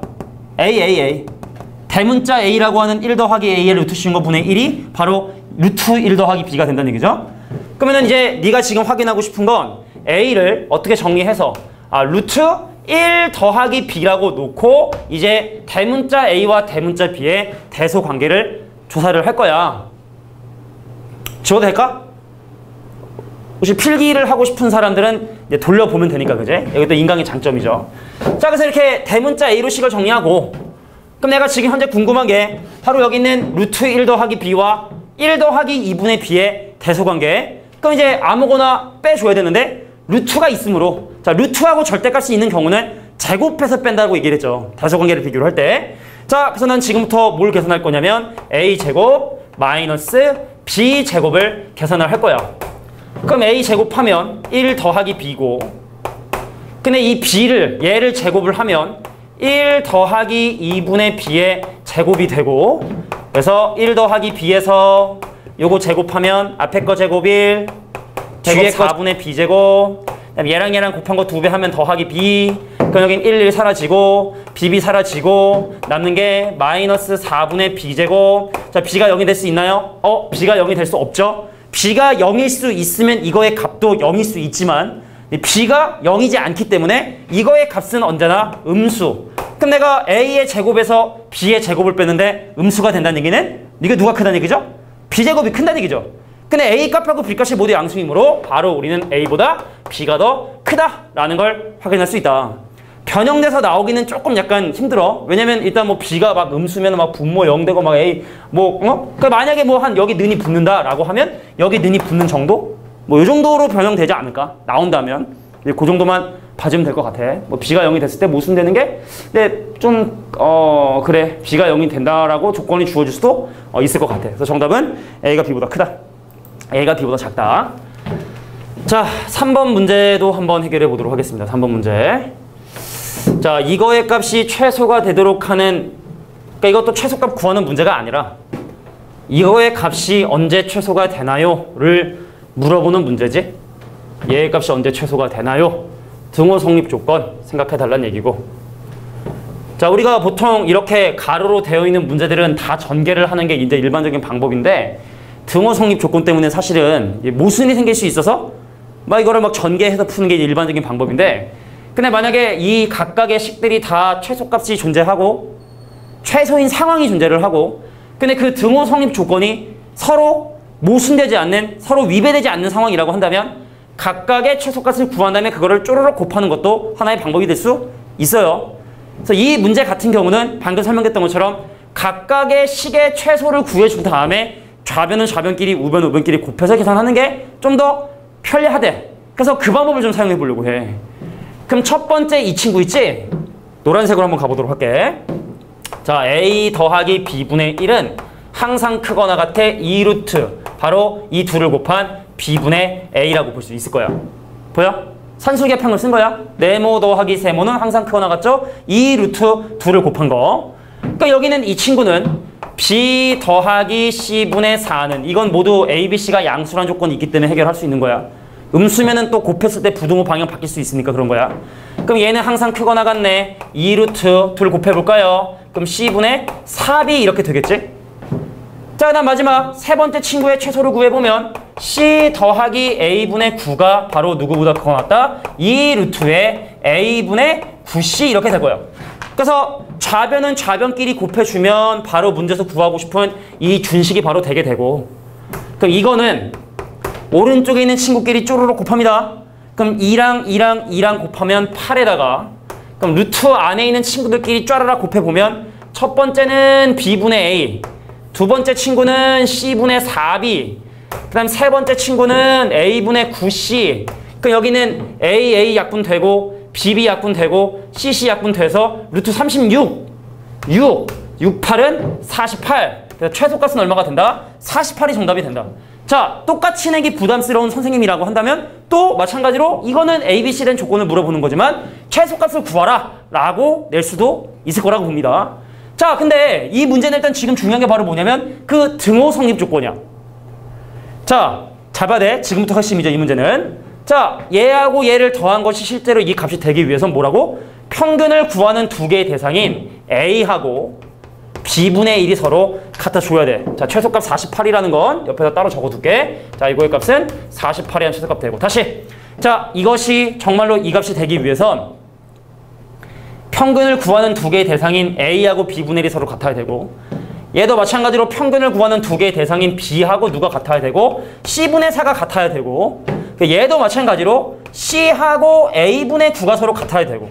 A. 대문자 A라고 하는 1 더하기 A의 루트 씌운 거 분의 1이 바로 루트 1 더하기 B가 된다는 얘기죠. 그러면 이제 네가 지금 확인하고 싶은 건 A를 어떻게 정리해서 루트 1 더하기 B라고 놓고 이제 대문자 A와 대문자 B의 대소 관계를 조사를 할 거야. 지워도 될까? 혹시 필기를 하고 싶은 사람들은 이제 돌려보면 되니까, 그제? 이것도 인강의 장점이죠. 자, 그래서 이렇게 대문자 A로 식을 정리하고, 그럼 내가 지금 현재 궁금한 게 바로 여기 있는 루트 1 더하기 B와 1 더하기 2분의 B의 대소관계. 그럼 이제 아무거나 빼줘야 되는데 루트가 있으므로 자, 루트하고 절대값이 있는 경우는 제곱해서 뺀다고 얘기를 했죠. 다소관계를 비교를 할 때. 자, 그래서 난 지금부터 뭘 계산할 거냐면 a제곱 마이너스 b제곱을 계산을 할 거야. 그럼 a제곱하면 1 더하기 b고, 근데 이 b를 얘를 제곱을 하면 1 더하기 2분의 b의 제곱이 되고, 그래서 1 더하기 b에서 요거 제곱하면 앞에 거 제곱 1, 뒤에 거 4분의 b제곱, 그다음 얘랑 얘랑 곱한 거 2배 하면 더하기 b, 그럼 여긴 1, 1 사라지고 bb 사라지고 남는 게 마이너스 4분의 b제곱. 자, b가 0이 될 수 있나요? b가 0이 될 수 없죠. b가 0일 수 있으면 이거의 값도 0일 수 있지만 b가 0이지 않기 때문에 이거의 값은 언제나 음수. 그럼 내가 a의 제곱에서 b의 제곱을 뺐는데 음수가 된다는 얘기는 이게 누가 크다는 얘기죠? b제곱이 큰다는 얘기죠. 근데 a 값하고 b 값이 모두 양수이므로 바로 우리는 a보다 b가 더 크다라는 걸 확인할 수 있다. 변형돼서 나오기는 조금 약간 힘들어. 왜냐면 일단 뭐 b가 막 음수면 막 분모 0 되고 막 a 그러니까 만약에 뭐 한 여기 는이 붙는다라고 하면 여기 는이 붙는 정도? 뭐 이 정도로 변형되지 않을까? 나온다면 그 정도만 봐주면 될 것 같아. 뭐 b가 0이 됐을 때 모순되는 게 근데 좀 그래 b가 0이 된다라고 조건이 주어질 수도 있을 것 같아. 그래서 정답은 a가 b보다 크다. a가 b보다 작다. 자, 3번 문제도 한번 해결해 보도록 하겠습니다. 3번 문제. 자, 이거의 값이 최소가 되도록 하는, 그러니까 이것도 최소값 구하는 문제가 아니라 이거의 값이 언제 최소가 되나요?를 물어보는 문제지. 얘의 값이 언제 최소가 되나요? 등호 성립 조건 생각해 달라는 얘기고. 자, 우리가 보통 이렇게 가로로 되어 있는 문제들은 다 전개를 하는 게 이제 일반적인 방법인데 등호 성립 조건 때문에 사실은 모순이 생길 수 있어서 막 이거를 막 전개해서 푸는 게 일반적인 방법인데, 근데 만약에 이 각각의 식들이 다 최소값이 존재하고 최소인 상황이 존재를 하고, 근데 그 등호 성립 조건이 서로 모순되지 않는, 서로 위배되지 않는 상황이라고 한다면 각각의 최소값을 구한 다음에 그거를 쪼르륵 곱하는 것도 하나의 방법이 될 수 있어요. 그래서 이 문제 같은 경우는 방금 설명했던 것처럼 각각의 식의 최소를 구해준 다음에 좌변은 좌변끼리 우변은 우변끼리 곱해서 계산하는 게 좀 더 편리하대. 그래서 그 방법을 좀 사용해 보려고 해. 그럼 첫 번째 이 친구 있지? 노란색으로 한번 가보도록 할게. 자, a 더하기 b분의 1은 항상 크거나 같아 2루트, 바로 이 둘을 곱한 b분의 a라고 볼 수 있을 거야. 보여? 산술계평을 쓴 거야. 네모 더하기 세모는 항상 크거나 같죠? 2루트 둘을 곱한 거. 그러니까 여기는 이 친구는 b 더하기 c분의 4는, 이건 모두 a, b, c가 양수란 조건이 있기 때문에 해결할 수 있는 거야. 음수면은 또 곱했을 때 부등호 방향 바뀔 수 있으니까 그런 거야. 그럼 얘는 항상 크거나 같네. 2루트 둘 곱해볼까요? 그럼 c분의 4b 이렇게 되겠지? 자, 그 다음 마지막 세 번째 친구의 최소를 구해보면 c 더하기 a분의 9가 바로 누구보다 크거나 같다? 2루트의 a분의 9c 이렇게 될 거예요. 그래서 좌변은 좌변끼리 곱해주면 바로 문제에서 구하고 싶은 이 준식이 바로 되게 되고, 그럼 이거는 오른쪽에 있는 친구끼리 쪼르륵 곱합니다. 그럼 2랑 곱하면 8에다가, 그럼 루트 안에 있는 친구들끼리 쫘르락 곱해보면 첫 번째는 b분의 a, 두 번째 친구는 c분의 4b, 그 다음 세 번째 친구는 a분의 9c. 그럼 여기는 a 약분되고 bb 약분되고 cc 약분돼서 루트 36, 8은 48. 그래서 최소값은 얼마가 된다? 48이 정답이 된다. 자, 똑같이 내기 부담스러운 선생님이라고 한다면 또 마찬가지로 이거는 A, B, C라는 조건을 물어보는 거지만 최소값을 구하라 라고 낼 수도 있을 거라고 봅니다. 자, 근데 이 문제는 일단 지금 중요한 게 바로 뭐냐면 그 등호 성립 조건이야. 자, 잘 봐야 돼. 지금부터 핵심이죠, 이 문제는. 자, 얘하고 얘를 더한 것이 실제로 이 값이 되기 위해서는 뭐라고? 평균을 구하는 두 개의 대상인 A하고 b분의 1이 서로 같아줘야 돼. 자, 최소값 48이라는 건 옆에다 따로 적어둘게. 자, 이거의 값은 48이라는 최소값 되고. 다시. 자, 이것이 정말로 이 값이 되기 위해선 평균을 구하는 두 개의 대상인 A하고 b분의 1이 서로 같아야 되고, 얘도 마찬가지로 평균을 구하는 두 개의 대상인 B하고 누가 같아야 되고 C분의 4가 같아야 되고, 얘도 마찬가지로 C하고 A분의 9가 서로 같아야 되고.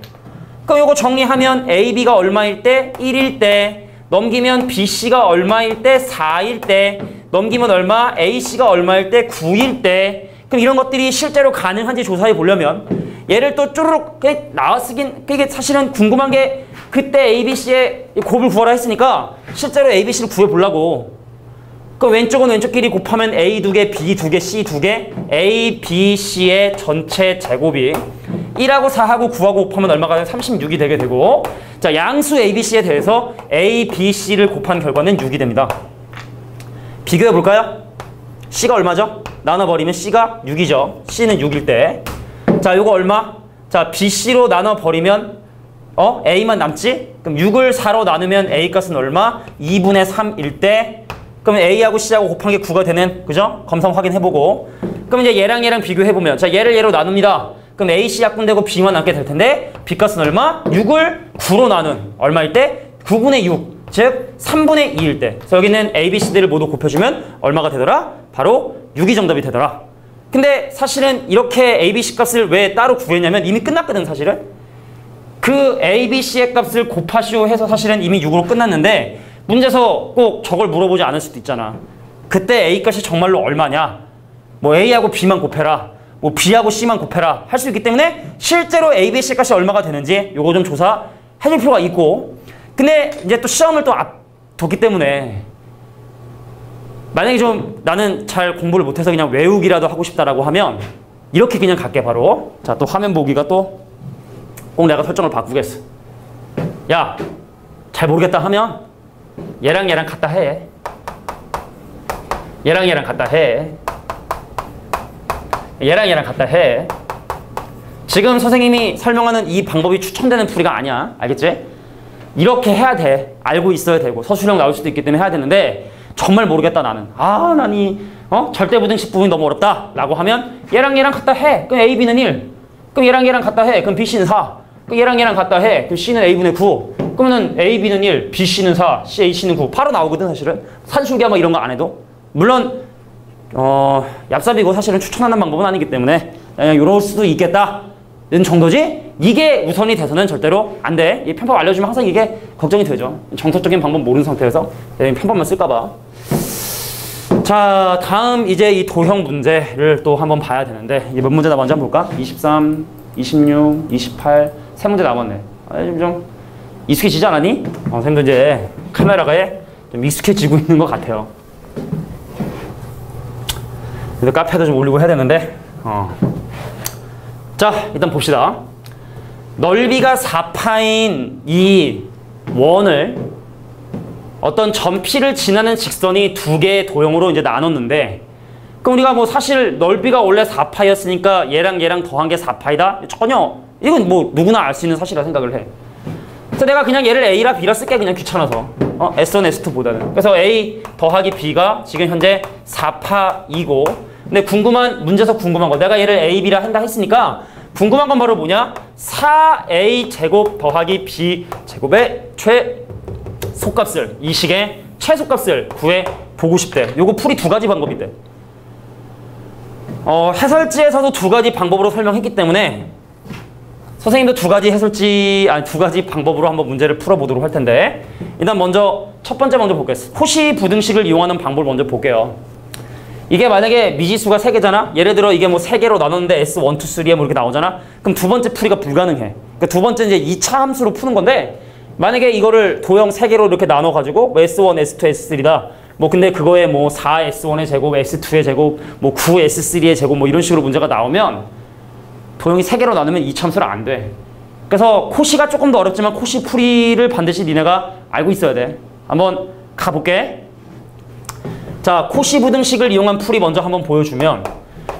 그럼 이거 정리하면 AB가 얼마일 때? 1일 때. 넘기면 BC가 얼마일 때? 4일 때. 넘기면 얼마? AC가 얼마일 때? 9일 때. 그럼 이런 것들이 실제로 가능한지 조사해 보려면 얘를 또 쭈르륵 나왔으긴 그게 사실은 궁금한 게 그때 ABC의 곱을 구하라 했으니까 실제로 ABC를 구해보려고 그 왼쪽은 왼쪽끼리 곱하면 A 2개, B 2개, C 2개 A, B, C의 전체 제곱이 1하고 4하고 9하고 곱하면 얼마가 36이 되게 되고 자 양수 ABC에 대해서 A, B, C를 곱한 결과는 6이 됩니다. 비교해 볼까요? C가 얼마죠? 나눠버리면 C가 6이죠. C는 6일 때. 자, 요거 얼마? 자, BC로 나눠버리면 A만 남지? 그럼 6을 4로 나누면 A 값은 얼마? 2분의 3일 때. 그럼 A하고 C하고 곱한 게 9가 되는, 그죠? 검성 확인해보고. 그럼 이제 얘랑 얘랑 비교해보면. 자, 얘를 얘로 나눕니다. 그럼 A, C 약분되고 B만 남게 될 텐데, B 값은 얼마? 6을 9로 나눈. 얼마일 때? 9분의 6. 즉, 3분의 2일 때. 그래서 여기는 A, B, C들을 모두 곱해주면 얼마가 되더라? 바로 6이 정답이 되더라. 근데 사실은 이렇게 A, B, C 값을 왜 따로 구했냐면 이미 끝났거든, 사실은. 그 A, B, C의 값을 곱하시오 해서 사실은 이미 6으로 끝났는데 문제에서 꼭 저걸 물어보지 않을 수도 있잖아. 그때 A 값이 정말로 얼마냐? 뭐 A하고 B만 곱해라. 뭐 B하고 C만 곱해라. 할 수 있기 때문에 실제로 A, B, C 값이 얼마가 되는지 요거 좀 조사해줄 필요가 있고 근데 이제 또 시험을 또 앞뒀기 때문에 만약에 좀 나는 잘 공부를 못해서 그냥 외우기라도 하고 싶다라고 하면 이렇게 그냥 갈게 바로. 자, 또 화면 보기가 또 꼭 내가 설정을 바꾸겠어. 야, 잘 모르겠다 하면 얘랑 얘랑 갖다 해. 얘랑 얘랑 갖다 해. 얘랑 얘랑 갖다 해. 지금 선생님이 설명하는 이 방법이 추천되는 풀이가 아니야. 알겠지? 이렇게 해야 돼. 알고 있어야 되고 서술형 나올 수도 있기 때문에 해야 되는데 정말 모르겠다 나는. 난 이 절대부등식 부분이 너무 어렵다 라고 하면 얘랑 얘랑 갖다 해. 그럼 A, B는 1. 그럼 얘랑 얘랑 갖다 해. 그럼 B, C는 4. 그럼 얘랑 얘랑 갖다 해. 그럼 C는 A분의 9. 그러면은 A, B는 1, B, C는 4, C, A, C는 9. 바로 나오거든 사실은. 산술기야 막 이런 거 안 해도. 물론 얍삽이고 사실은 추천하는 방법은 아니기 때문에 그냥 이럴 수도 있겠다 는 정도지 이게 우선이 돼서는 절대로 안 돼. 이 편법 알려주면 항상 이게 걱정이 되죠. 정석적인 방법 모르는 상태에서 편법만 쓸까봐. 자, 다음 이제 이 도형 문제를 또 한번 봐야 되는데 이게 몇 문제나 먼저 한번 볼까? 23, 26, 28 세 문제 남았네. 좀 익숙해지지 않았니? 선생님도 이제 카메라에 좀 익숙해지고 있는 것 같아요. 그래서 카페도 좀 올리고 해야 되는데 자, 일단 봅시다. 넓이가 4파인 이 원을 어떤 점 P를 지나는 직선이 두 개의 도형으로 이제 나눴는데 그럼 우리가 뭐 사실 넓이가 원래 4파였으니까 얘랑 얘랑 더한 게 4파이다? 전혀 이건 뭐 누구나 알 수 있는 사실이라 생각을 해. 그래서 내가 그냥 얘를 A라 B라 쓸게 그냥 귀찮아서 S1, S2보다는. 그래서 A 더하기 B가 지금 현재 4파이고 근데 문제에서 궁금한 거 내가 얘를 A, B라 한다 했으니까 궁금한 건 바로 뭐냐? 4A 제곱 더하기 B 제곱의 최소값을 이 식의 최소값을 구해 보고 싶대. 요거 풀이 두 가지 방법이 있대. 해설지에서도 두 가지 방법으로 설명했기 때문에 선생님도 두 가지 방법으로 한번 문제를 풀어보도록 할 텐데 일단 먼저 첫 번째 먼저 보겠습니다. 코시 부등식을 이용하는 방법을 먼저 볼게요. 이게 만약에 미지수가 3개잖아? 예를 들어 이게 뭐 3개로 나눴는데 S1, 2, 3에 뭐 이렇게 나오잖아? 그럼 두 번째 풀이가 불가능해. 그러니까 두 번째 이제 2차 함수로 푸는 건데 만약에 이거를 도형 3개로 이렇게 나눠가지고 뭐 S1, S2, S3다. 뭐 근데 그거에 뭐 4S1의 제곱, S2의 제곱, 뭐 9S3의 제곱 뭐 이런 식으로 문제가 나오면 도형이 3개로 나누면 2차 함수는 안 돼. 그래서 코시가 조금 더 어렵지만 코시 풀이를 반드시 니네가 알고 있어야 돼. 한번 가볼게. 자, 코시 부등식을 이용한 풀이 먼저 한번 보여주면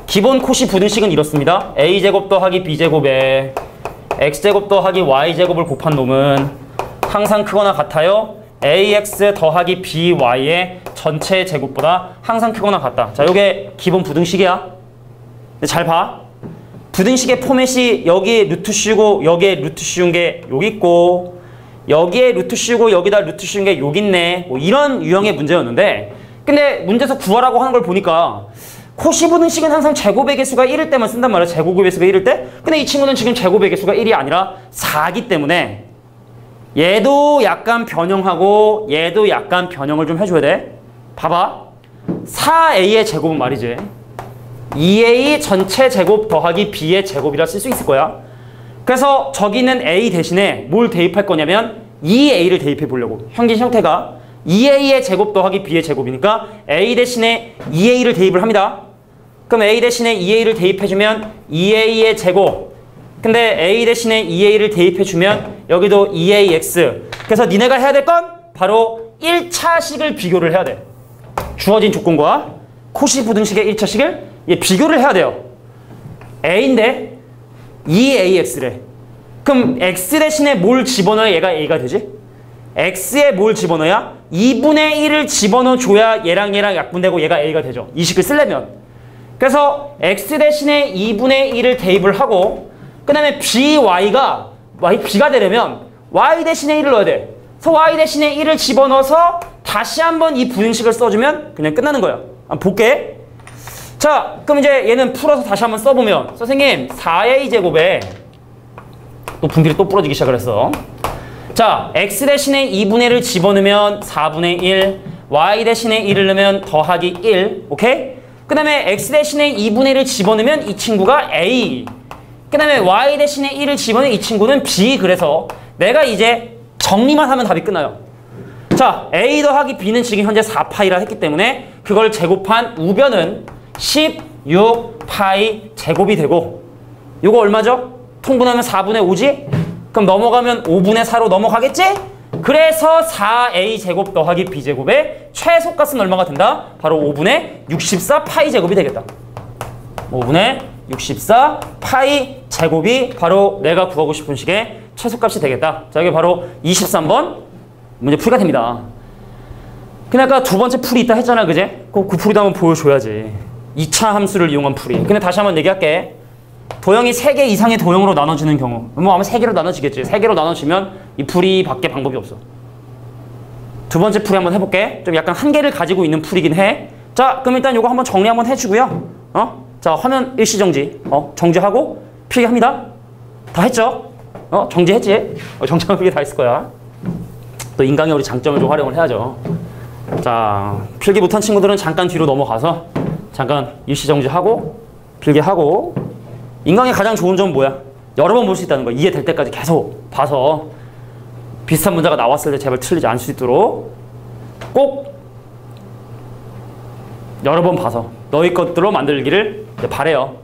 기본 코시 부등식은 이렇습니다. A제곱 더하기 B제곱에 X제곱 더하기 Y제곱을 곱한 놈은 항상 크거나 같아요. AX 더하기 BY의 전체 제곱보다 항상 크거나 같다. 자, 요게 기본 부등식이야. 근데 잘 봐. 부등식의 포맷이 여기에 루트 씌우고 여기에 루트 씌운 게 여기 있고 여기에 루트 씌우고 여기다 루트 씌운 게 여기 있네. 뭐 이런 유형의 문제였는데 근데 문제에서 구하라고 하는 걸 보니까 코시 부등식은 항상 제곱의 개수가 1일 때만 쓴단 말이야. 제곱의 개수가 1일 때. 근데 이 친구는 지금 제곱의 개수가 1이 아니라 4기 때문에 얘도 약간 변형하고 얘도 약간 변형을 좀 해줘야 돼. 봐봐. 4A의 제곱은 말이지. 2A 전체 제곱 더하기 B의 제곱이라 쓸 수 있을 거야. 그래서 저기는 A 대신에 뭘 대입할 거냐면 2A를 대입해 보려고. 현재 형태가 2A의 제곱 더하기 B의 제곱이니까 A 대신에 2A를 대입을 합니다. 그럼 A 대신에 2A를 대입해주면 2A의 제곱. 근데 A 대신에 2A를 대입해주면 여기도 2AX. 그래서 니네가 해야 될 건 바로 1차식을 비교를 해야 돼. 주어진 조건과 코시 부등식의 1차식을 비교를 해야 돼요. A인데 2AX래. 그럼 X 대신에 뭘 집어넣어야 얘가 A가 되지? X에 뭘 집어넣어야? 2분의 1을 집어넣어줘야 얘랑 약분되고 얘가 A가 되죠. 이 식을 쓰려면. 그래서 X 대신에 2분의 1을 대입을 하고 그 다음에 BY가 B가 되려면 Y 대신에 1을 넣어야 돼. 그래서 Y 대신에 1을 집어넣어서 다시 한번 이 부등식을 써주면 그냥 끝나는 거야. 한번 볼게. 자, 그럼 이제 얘는 풀어서 다시 한번 써보면 선생님 4A 제곱에 또 분필이 또 부러지기 시작을 했어. 자, X 대신에 2분의 1을 집어넣으면 4분의 1, Y 대신에 1을 넣으면 더하기 1, 오케이? 그 다음에 X 대신에 2분의 1을 집어넣으면 이 친구가 A. 그 다음에 Y 대신에 1을 집어넣으면 이 친구는 B. 그래서 내가 이제 정리만 하면 답이 끝나요. 자, A 더하기 B는 지금 현재 4파이라 했기 때문에 그걸 제곱한 우변은 16파이 제곱이 되고 요거 얼마죠? 통분하면 4분의 5지? 그럼 넘어가면 5분의 4로 넘어가겠지? 그래서 4A 제곱 더하기 B 제곱의 최소값은 얼마가 된다? 바로 5분의 64파이 제곱이 되겠다. 5분의 64파이 제곱이 바로 내가 구하고 싶은 식의 최소값이 되겠다. 자, 이게 바로 23번 문제 풀이가 됩니다. 근데 아까 두 번째 풀이 있다 했잖아, 그제? 그 풀이도 한번 보여줘야지. 2차 함수를 이용한 풀이. 근데 다시 한번 얘기할게. 도형이 3개 이상의 도형으로 나눠지는 경우, 뭐 아마 3개로 나눠지겠지. 3개로 나눠지면 이 풀이 밖에 방법이 없어. 두 번째 풀이 한번 해볼게. 좀 약간 한계를 가지고 있는 풀이긴 해. 자, 그럼 일단 이거 한번 정리 한번 해주고요. 자, 화면 일시정지. 정지하고 필기합니다. 다 했죠? 정지했지? 정지하면 필기 다 했을 거야. 또 인강의 우리 장점을 좀 활용을 해야죠. 자, 필기 못한 친구들은 잠깐 뒤로 넘어가서 잠깐 일시정지하고 필기하고. 인강의 가장 좋은 점은 뭐야? 여러 번 볼 수 있다는 거야. 이해될 때까지 계속 봐서 비슷한 문제가 나왔을 때 제발 틀리지 않을 수 있도록 꼭 여러 번 봐서 너희 것들로 만들기를 바래요.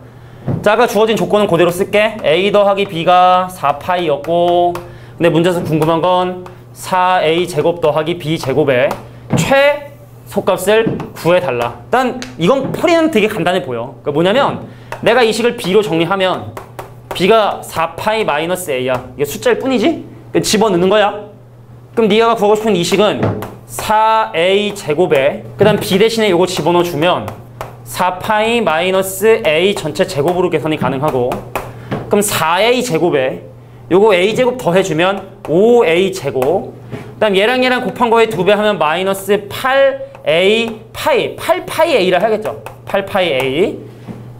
자, 아까 주어진 조건은 그대로 쓸게. A 더하기 B가 4파이였고 근데 문제에서 궁금한 건 4A 제곱 더하기 B 제곱의 최소값을 구해달라. 일단 이건 풀이는 되게 간단해 보여. 그러니까 뭐냐면 내가 이 식을 B로 정리하면 B가 4파이 마이너스 A야. 이게 숫자일 뿐이지? 집어넣는 거야. 그럼 네가 구하고 싶은 이 식은 4A 제곱에 그 다음 B 대신에 이거 집어넣어주면 4파이 마이너스 A 전체 제곱으로 계산이 가능하고 그럼 4A 제곱에 요거 A 제곱 더해주면 5A 제곱 그 다음 얘랑 곱한 거에 2배 하면 마이너스 8A 파이 8파이 A라 하겠죠. 8파이 A.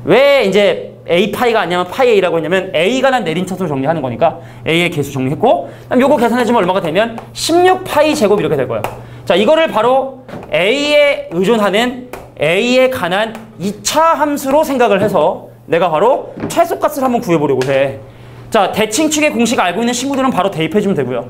왜 이제 A파이가 아니냐면 파이 A라고 했냐면 A가 난 내림차수로 정리하는 거니까 A의 개수 정리했고 그다음 요거 계산해주면 얼마가 되면 16파이 제곱 이렇게 될 거예요. 자, 이거를 바로 A에 의존하는 A에 관한 2차 함수로 생각을 해서 내가 바로 최소값을 한번 구해보려고 해. 자, 대칭축의 공식 알고 있는 친구들은 바로 대입해주면 되고요.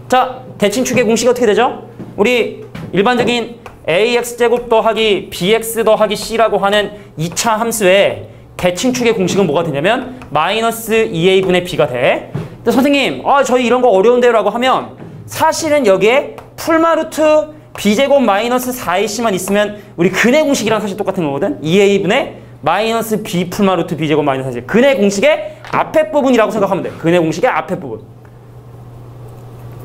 자, 대칭축의 공식이 어떻게 되죠? 우리 일반적인 AX제곱 더하기 BX 더하기 C라고 하는 2차 함수의 대칭축의 공식은 뭐가 되냐면 마이너스 2A분의 B가 돼. 근데 선생님, 저희 이런 거 어려운데요 라고 하면 사실은 여기에 풀마루트 B제곱 마이너스 4AC만 있으면 우리 근의 공식이랑 사실 똑같은 거거든. 2A분의 마이너스 B 풀마루트 B제곱 마이너스 4AC. 근의 공식의 앞에 부분이라고 생각하면 돼. 근의 공식의 앞에 부분.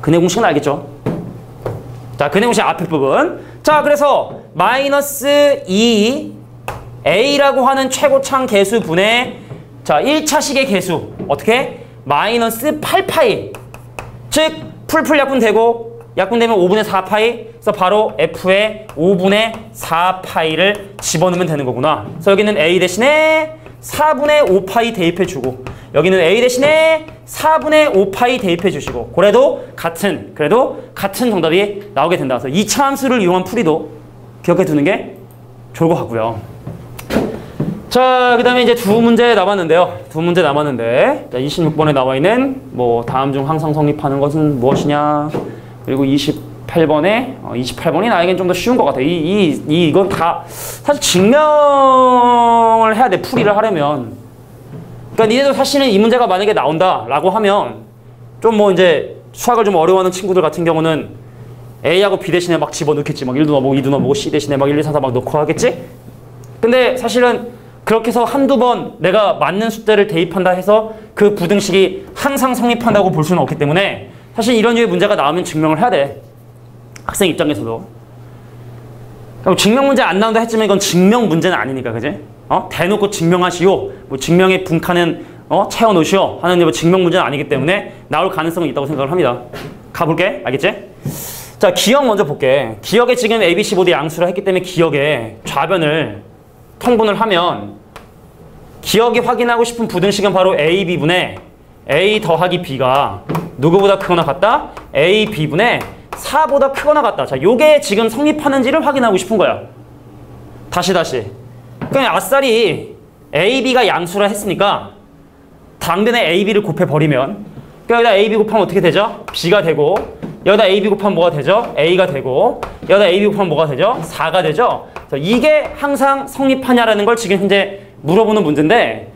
근의 공식은 알겠죠? 자, 근의 공식 앞에 부분. 자, 그래서 마이너스 2A라고 하는 최고창 개수분의 자 1차식의 개수 어떻게? 마이너스 8파이. 즉 풀풀 약분되고 약분되면 5분의 4파이. 그래서 바로 F에 5분의 4파이를 집어넣으면 되는 거구나. 그래서 여기는 A 대신에 4분의 5파이 대입해주고 여기는 A 대신에 4분의 5파이 대입해주시고 그래도 같은 정답이 나오게 된다. 그래서 2차 함수를 이용한 풀이도 기억해 두는 게 좋을 것 같고요. 자, 그 다음에 이제 두 문제 남았는데요. 두 문제 남았는데, 자, 26번에 나와 있는 뭐 다음 중 항상 성립하는 것은 무엇이냐. 그리고 28번이 나에겐 좀 더 쉬운 것 같아. 이건 다 사실 증명을 해야 돼. 풀이를 하려면. 그러니까 니네도 사실은 이 문제가 만약에 나온다라고 하면 좀 뭐 이제 수학을 좀 어려워하는 친구들 같은 경우는 A하고 B 대신에 막 집어넣겠지. 막 1도 넣어보고 2도 넣어보고 C 대신에 막 1, 2, 3, 4 막 넣고 하겠지? 근데 사실은 그렇게 해서 한두 번 내가 맞는 숫자를 대입한다 해서 그 부등식이 항상 성립한다고 볼 수는 없기 때문에 사실 이런 류의 문제가 나오면 증명을 해야 돼. 학생 입장에서도. 그럼 증명 문제 안 나온다 했지만 이건 증명 문제는 아니니까, 그지? 대놓고 증명하시오. 뭐 증명의 분칸은 채워놓으시오. 하는 뭐 증명 문제는 아니기 때문에 나올 가능성은 있다고 생각을 합니다. 가볼게. 알겠지? 자, 기억 먼저 볼게. 기억에 지금 A, B, C 모두 양수를 했기 때문에 기억에 좌변을 통분을 하면 기억이 확인하고 싶은 부등식은 바로 A, B분의 A 더하기 B가 누구보다 크거나 같다? A, B분의 4보다 크거나 같다. 자, 요게 지금 성립하는지를 확인하고 싶은 거야. 다시. 그냥 아싸리 A, B가 양수라 했으니까 당변에 A, B를 곱해버리면 여기다 A, B 곱하면 어떻게 되죠? B가 되고 여기다 A, B 곱하면 뭐가 되죠? A가 되고 여기다 A, B 곱하면 뭐가 되죠? 4가 되죠? 이게 항상 성립하냐라는 걸 지금 현재 물어보는 문제인데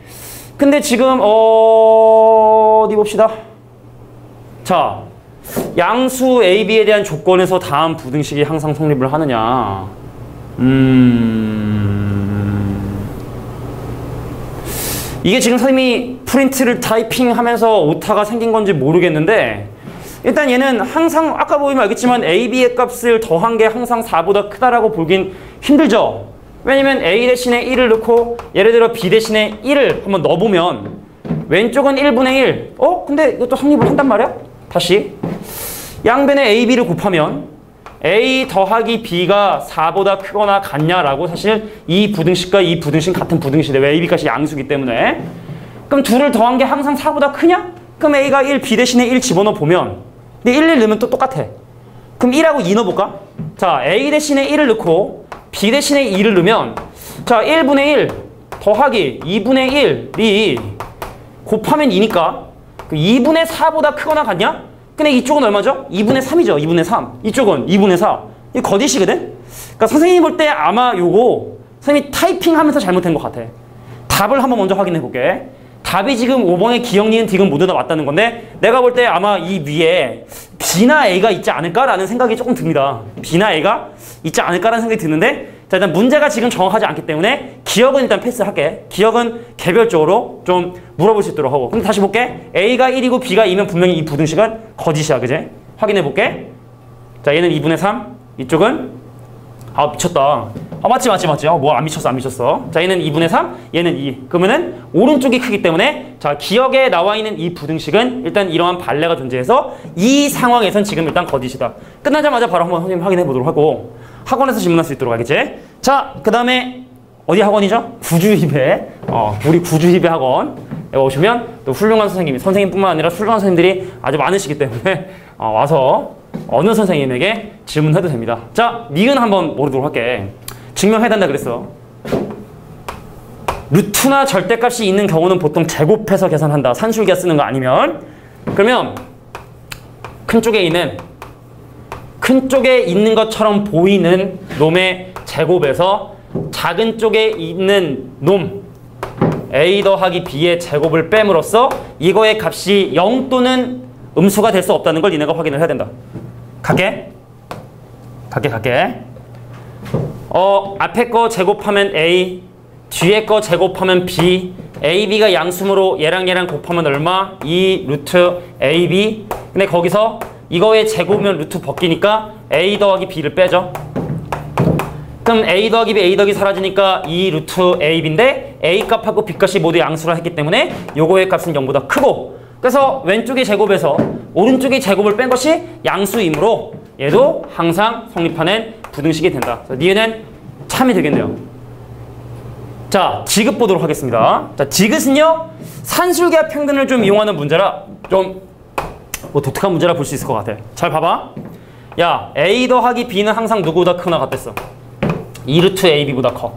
근데 지금 어디 봅시다. 자, 양수 A, B에 대한 조건에서 다음 부등식이 항상 성립을 하느냐. 이게 지금 선생님이 프린트를 타이핑하면서 오타가 생긴 건지 모르겠는데 일단 얘는 항상 아까 보면 알겠지만 A, B의 값을 더한 게 항상 4보다 크다라고 보긴 힘들죠. 왜냐면 A 대신에 1을 넣고 예를 들어 B 대신에 1을 한번 넣어보면 왼쪽은 1분의 1. 근데 이것도 성립을 한단 말이야? 다시 양변에 A, B를 곱하면 A 더하기 B가 4보다 크거나 같냐라고 사실 이 부등식과 이 부등식 같은 부등식인데 왜 A, B값이 양수기 때문에 그럼 둘을 더한 게 항상 4보다 크냐? 그럼 A가 1, B 대신에 1 집어넣어 보면 근데 1 넣으면 또 똑같아. 그럼 1하고 2 넣어볼까? 자, A 대신에 1을 넣고 B 대신에 2를 넣으면 자, 1분의 1 더하기 2분의 1이 곱하면 2니까 2분의 4보다 크거나 같냐? 근데 이쪽은 얼마죠? 2분의 3이죠. 2분의 3. 이쪽은 2분의 4. 이거 거짓이거든? 그러니까 선생님이 볼 때 아마 요거 선생님이 타이핑하면서 잘못된 것 같아. 답을 한번 먼저 확인해 볼게. 답이 지금 5번에 기억, 니은, 디귿 모두 다 맞다는 건데 내가 볼 때 아마 이 위에 B나 A가 있지 않을까라는 생각이 조금 듭니다. B나 A가 있지 않을까라는 생각이 드는데 자, 일단 문제가 지금 정확하지 않기 때문에 기억은 일단 패스할게. 기억은 개별적으로 좀 물어볼 수 있도록 하고. 그럼 다시 볼게. A가 1이고 B가 2면 분명히 이 부등식은 거짓이야. 그제? 확인해 볼게. 자, 얘는 2분의 3. 이쪽은 미쳤다. 맞지. 뭐 안 미쳤어. 자, 얘는 2분의 3, 얘는 2. 그러면은 오른쪽이 크기 때문에 자, 기억에 나와 있는 이 부등식은 일단 이러한 발레가 존재해서 이 상황에선 지금 일단 거짓이다. 끝나자마자 바로 한번 선생님 확인해 보도록 하고 학원에서 질문할 수 있도록 알겠지? 자, 그 다음에 어디 학원이죠? 구주입의 우리 구주입의 학원 오시면 또 훌륭한 선생님뿐만 아니라 훌륭한 선생님들이 아주 많으시기 때문에 와서 어느 선생님에게 질문해도 됩니다. 자, 니은 한번 모르도록 할게. 증명해야 된다 그랬어. 루트나 절대값이 있는 경우는 보통 제곱해서 계산한다. 산술기가 쓰는 거 아니면. 그러면 큰 쪽에 있는 것처럼 보이는 놈의 제곱에서 작은 쪽에 있는 놈 A 더하기 B의 제곱을 뺨으로써 이거의 값이 0 또는 음수가 될 수 없다는 걸 니네가 확인을 해야 된다. 갈게. 앞에 거 제곱하면 A, 뒤에 거 제곱하면 B, A, B가 양수므로 얘랑 곱하면 얼마? 2 루트 A, B. 근데 거기서 이거의 제곱이면 루트 벗기니까 A 더하기 B를 빼죠. 그럼 A 더하기 B, A 더하기 사라지니까 2 루트 A, B인데 A 값하고 B 값이 모두 양수를 했기 때문에 요거의 값은 0보다 크고 그래서 왼쪽의 제곱에서 오른쪽의 제곱을 뺀 것이 양수이므로 얘도 항상 성립하는 부등식이 된다. 니은은 참이 되겠네요. 자, 지긋 보도록 하겠습니다. 자, 지긋은요 산술기하 평등을 좀 이용하는 문제라 좀 뭐 독특한 문제라 볼 수 있을 것 같아. 잘 봐봐. 야, A 더하기 B는 항상 누구보다 크거나 같댔어. 2루트 AB보다 커.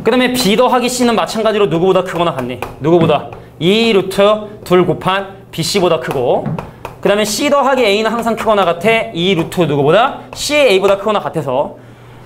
그 다음에 B 더하기 C는 마찬가지로 누구보다 크거나 같니? 누구보다? 2 루트 둘 곱한 BC보다 크고, 그 다음에 C 더하기 A는 항상 크거나 같아. 2 루트 누구보다? C의 A보다 크거나 같아서,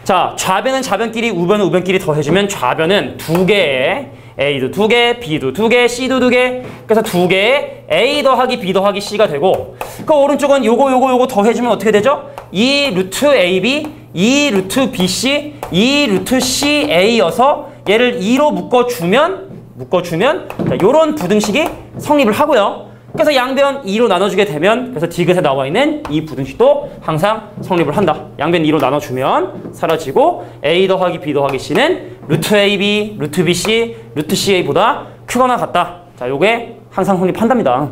자, 좌변은 좌변끼리, 우변은 우변끼리 더해주면 좌변은 2개의 A도 2개, B도 2개, C도 2개, 그래서 2개의 A 더하기 B 더하기 C가 되고, 그 오른쪽은 요거 더해주면 어떻게 되죠? 2 루트 AB, 2 루트 BC, 2 루트 CA여서 얘를 2로 묶어주면 자, 요런 부등식이 성립을 하고요. 그래서 양변 2로 나눠주게 되면, 그래서 디귿에 나와 있는 이 부등식도 항상 성립을 한다. 양변 2로 나눠주면 사라지고, A 더하기 B 더하기 C는 루트 AB, 루트 BC, 루트 CA보다 크거나 같다. 자, 요게 항상 성립한답니다.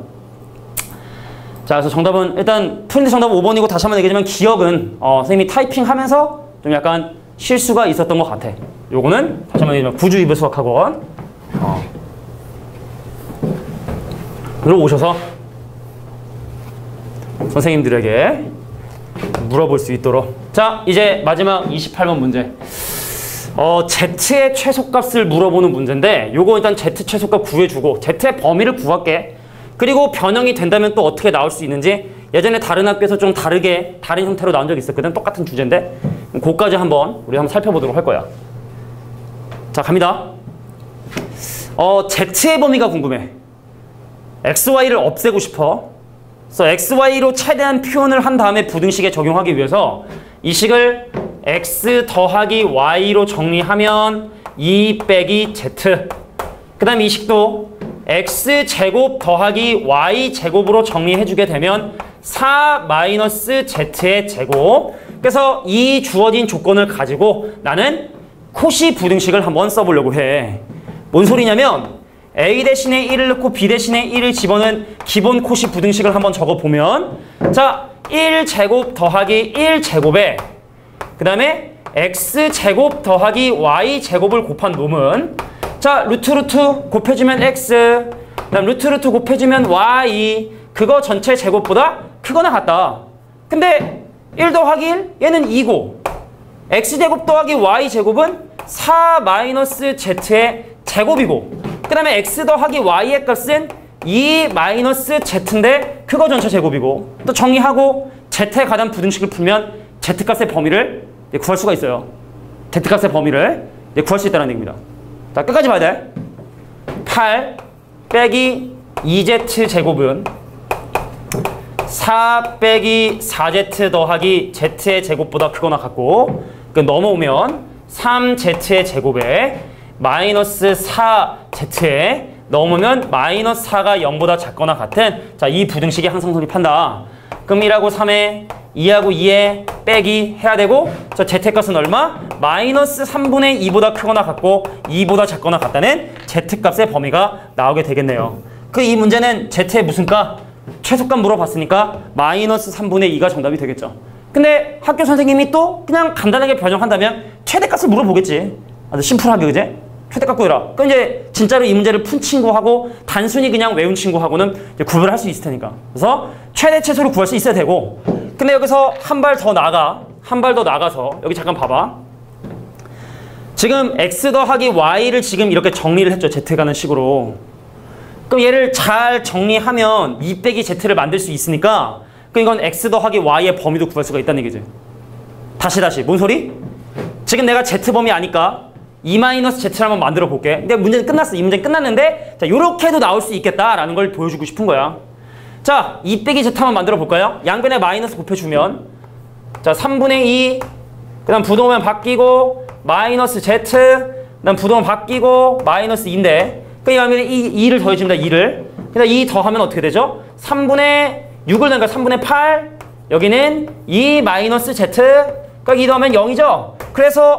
자, 그래서 정답은 일단 푸른데 정답은 5번이고, 다시 한번 얘기하자면 기억은 선생님이 타이핑하면서 좀 약간 실수가 있었던 것 같아. 요거는 다시 한번 얘기하자면 구주입을 수학학원 으로 오셔서 선생님들에게 물어볼 수 있도록. 자, 이제 마지막 28번 문제. Z의 최소값을 물어보는 문제인데, 요거 일단 Z 최소값 구해주고 Z의 범위를 구할게. 그리고 변형이 된다면 또 어떻게 나올 수 있는지, 예전에 다른 학교에서 좀 다른 형태로 나온 적이 있었거든. 똑같은 주제인데 그거까지 우리 한번 살펴보도록 할 거야. 자, 갑니다. Z의 범위가 궁금해. XY를 없애고 싶어. 그래서 XY로 최대한 표현을 한 다음에 부등식에 적용하기 위해서 이 식을 X 더하기 Y로 정리하면 2 빼기 Z. 그 다음에 이 식도 X제곱 더하기 Y제곱으로 정리해주게 되면 4 마이너스 Z의 제곱. 그래서 이 주어진 조건을 가지고 나는 코시 부등식을 한번 써보려고 해. 뭔 소리냐면 A 대신에 1을 넣고 B 대신에 1을 집어넣은 기본 코시 부등식을 한번 적어보면, 자, 1제곱 더하기 1제곱에 그 다음에 X제곱 더하기 Y제곱을 곱한 놈은, 자, 루트 곱해주면 X, 그 다음 루트 곱해주면 Y, 그거 전체 제곱보다 크거나 같다. 근데 1 더하기 1? 얘는 2고, X제곱 더하기 Y제곱은 4 마이너스 Z의 제곱이고, 그 다음에 X 더하기 Y의 값은 2 마이너스 Z인데 그거 전체 제곱이고, 또 정리하고 Z에 관한 부등식을 풀면 Z값의 범위를 구할 수가 있어요. Z값의 범위를 구할 수 있다는 얘기입니다. 자, 끝까지 봐야 돼. 8 빼기 2Z 제곱은 4 빼기 4Z 더하기 Z의 제곱보다 크거나 같고, 그 넘어오면 3Z의 제곱에 마이너스 4Z에 넘으면 마이너스 4가 0보다 작거나 같은, 자, 이 부등식이 항상 성립한다. 그럼 1하고 3에 2하고 2에 빼기 해야 되고, 저 Z값은 얼마? 마이너스 3분의 2보다 크거나 같고 2보다 작거나 같다는 Z값의 범위가 나오게 되겠네요. 그 이 문제는 Z의 무슨 값? 최소값 물어봤으니까 마이너스 3분의 2가 정답이 되겠죠. 근데 학교 선생님이 또 그냥 간단하게 변형한다면 최대값을 물어보겠지. 아주 심플하게, 그제? 최대값 구해라. 그럼 이제 진짜로 이 문제를 푼 친구하고 단순히 그냥 외운 친구하고는 이제 구별할 수 있을 테니까. 그래서 최대 최소를 구할 수 있어야 되고, 근데 여기서 한 발 더 나가서 여기 잠깐 봐봐. 지금 X 더하기 Y를 지금 이렇게 정리를 했죠. Z 가는 식으로. 그럼 얘를 잘 정리하면 2 빼기 Z를 만들 수 있으니까, 그럼 이건 X 더하기 Y의 범위도 구할 수가 있다는 얘기지. 다시 뭔 소리? 지금 내가 Z 범위 아니까 2-Z를 한번 만들어 볼게. 근데 문제는 끝났어. 이 문제는 끝났는데, 자, 요렇게 해도 나올 수 있겠다라는 걸 보여주고 싶은 거야. 자, 2 빼기 Z 한번 만들어 볼까요? 양변에 마이너스 곱해주면, 자, 3분의 2, 그 다음 부동면 바뀌고 마이너스 Z, 그 다음 부동면 바뀌고 마이너스 2인데, 그 다음에 2를 더해줍니다. 2를. 그다음 2 더하면 어떻게 되죠? 3분의 6을 넣으니까 3분의 8, 여기는 2 마이너스 Z, 그러니까 2 더하면 0이죠? 그래서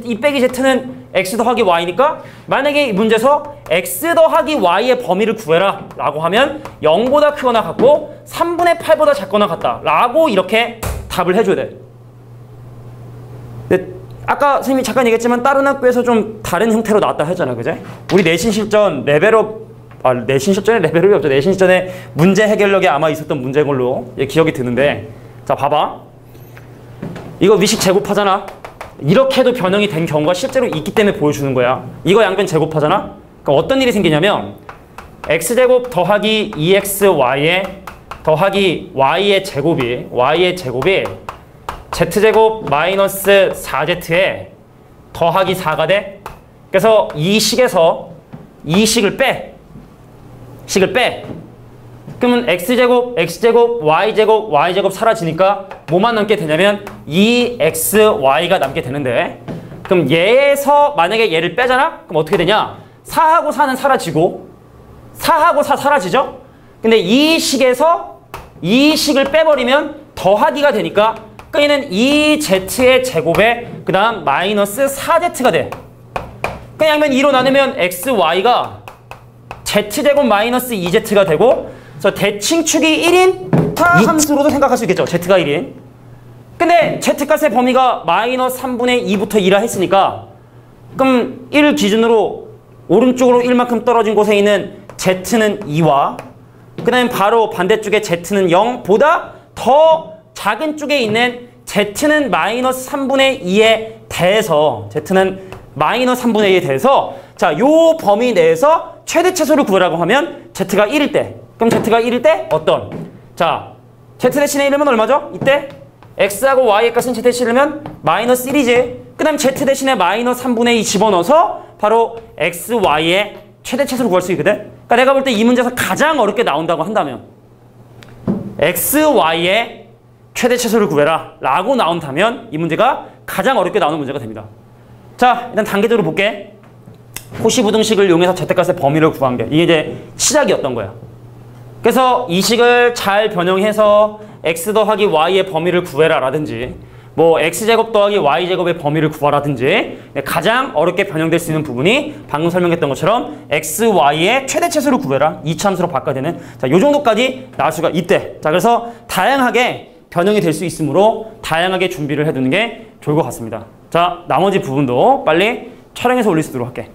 2 빼기 Z는 X 더하기 Y니까, 만약에 이 문제에서 X 더하기 Y의 범위를 구해라 라고 하면 0보다 크거나 같고 3분의 8보다 작거나 같다 라고 이렇게 답을 해줘야 돼. 근데 아까 선생님이 잠깐 얘기했지만 다른 학교에서 좀 다른 형태로 나왔다 했잖아, 그제? 우리 내신 실전 내신 실전에 레벨업이 없죠. 내신 실전에 문제 해결력에 아마 있었던 문제인 걸로 기억이 드는데, 자, 봐봐. 이거 위식 제곱하잖아. 이렇게도 변형이 된 경우가 실제로 있기 때문에 보여주는 거야. 이거 양변 제곱하잖아? 그럼 어떤 일이 생기냐면 x제곱 더하기 2xy 더하기 y의 제곱이 z제곱 마이너스 4z에 더하기 4가 돼. 그래서 이 식에서 이 식을 빼. 그러면 x제곱 y제곱 사라지니까 뭐만 남게 되냐면 2xy가 남게 되는데, 그럼 얘에서 만약에 얘를 빼잖아? 그럼 어떻게 되냐? 4하고 4는 사라지고 4하고 4 사라지죠? 근데 이 식에서 이 식을 빼버리면 더하기가 되니까 끄이는 2z의 제곱에 그 다음 마이너스 4z가 돼. 그냥 2로 나누면 xy가 z제곱 마이너스 2z가 되고, 그래서 대칭축이 1인 함수로도 생각할 수 있겠죠. z가 1인. 근데 z값의 범위가 마이너스 3분의 2부터 2라 했으니까, 그럼 1 기준으로 오른쪽으로 1만큼 떨어진 곳에 있는 z는 2와 그 다음에 바로 반대쪽에 z는 0보다 더 작은 쪽에 있는 z는 마이너스 3분의 2에 대해서 자, 요 범위 내에서 최대 최소를 구하라고 하면 z가 1일 때, 그럼 z가 1일 때 어떤? 자, z 대신에 1이면 얼마죠? 이때 x하고 y의 값은 z 대신에 1이면 마이너스 1이지. 그 다음 z 대신에 마이너스 3분의 2 집어넣어서 바로 x, y의 최대 최소를 구할 수 있거든. 그러니까 내가 볼 때 이 문제에서 가장 어렵게 나온다고 한다면 x, y의 최대 최소를 구해라 라고 나온다면 이 문제가 가장 어렵게 나오는 문제가 됩니다. 자, 일단 단계적으로 볼게. 코시 부등식을 이용해서 z값의 범위를 구한 게 이게 이제 시작이었던 거야. 그래서 이 식을 잘 변형해서 x 더하기 y의 범위를 구해라 라든지 뭐 x제곱 더하기 y제곱의 범위를 구하라든지 가장 어렵게 변형될 수 있는 부분이 방금 설명했던 것처럼 x, y의 최대 최소를 구해라. 이차함수로 바꿔야 되는, 자, 요 정도까지 나올 수가 있대. 자, 그래서 다양하게 변형이 될 수 있으므로 다양하게 준비를 해두는 게 좋을 것 같습니다. 자, 나머지 부분도 빨리 촬영해서 올릴 수 있도록 할게.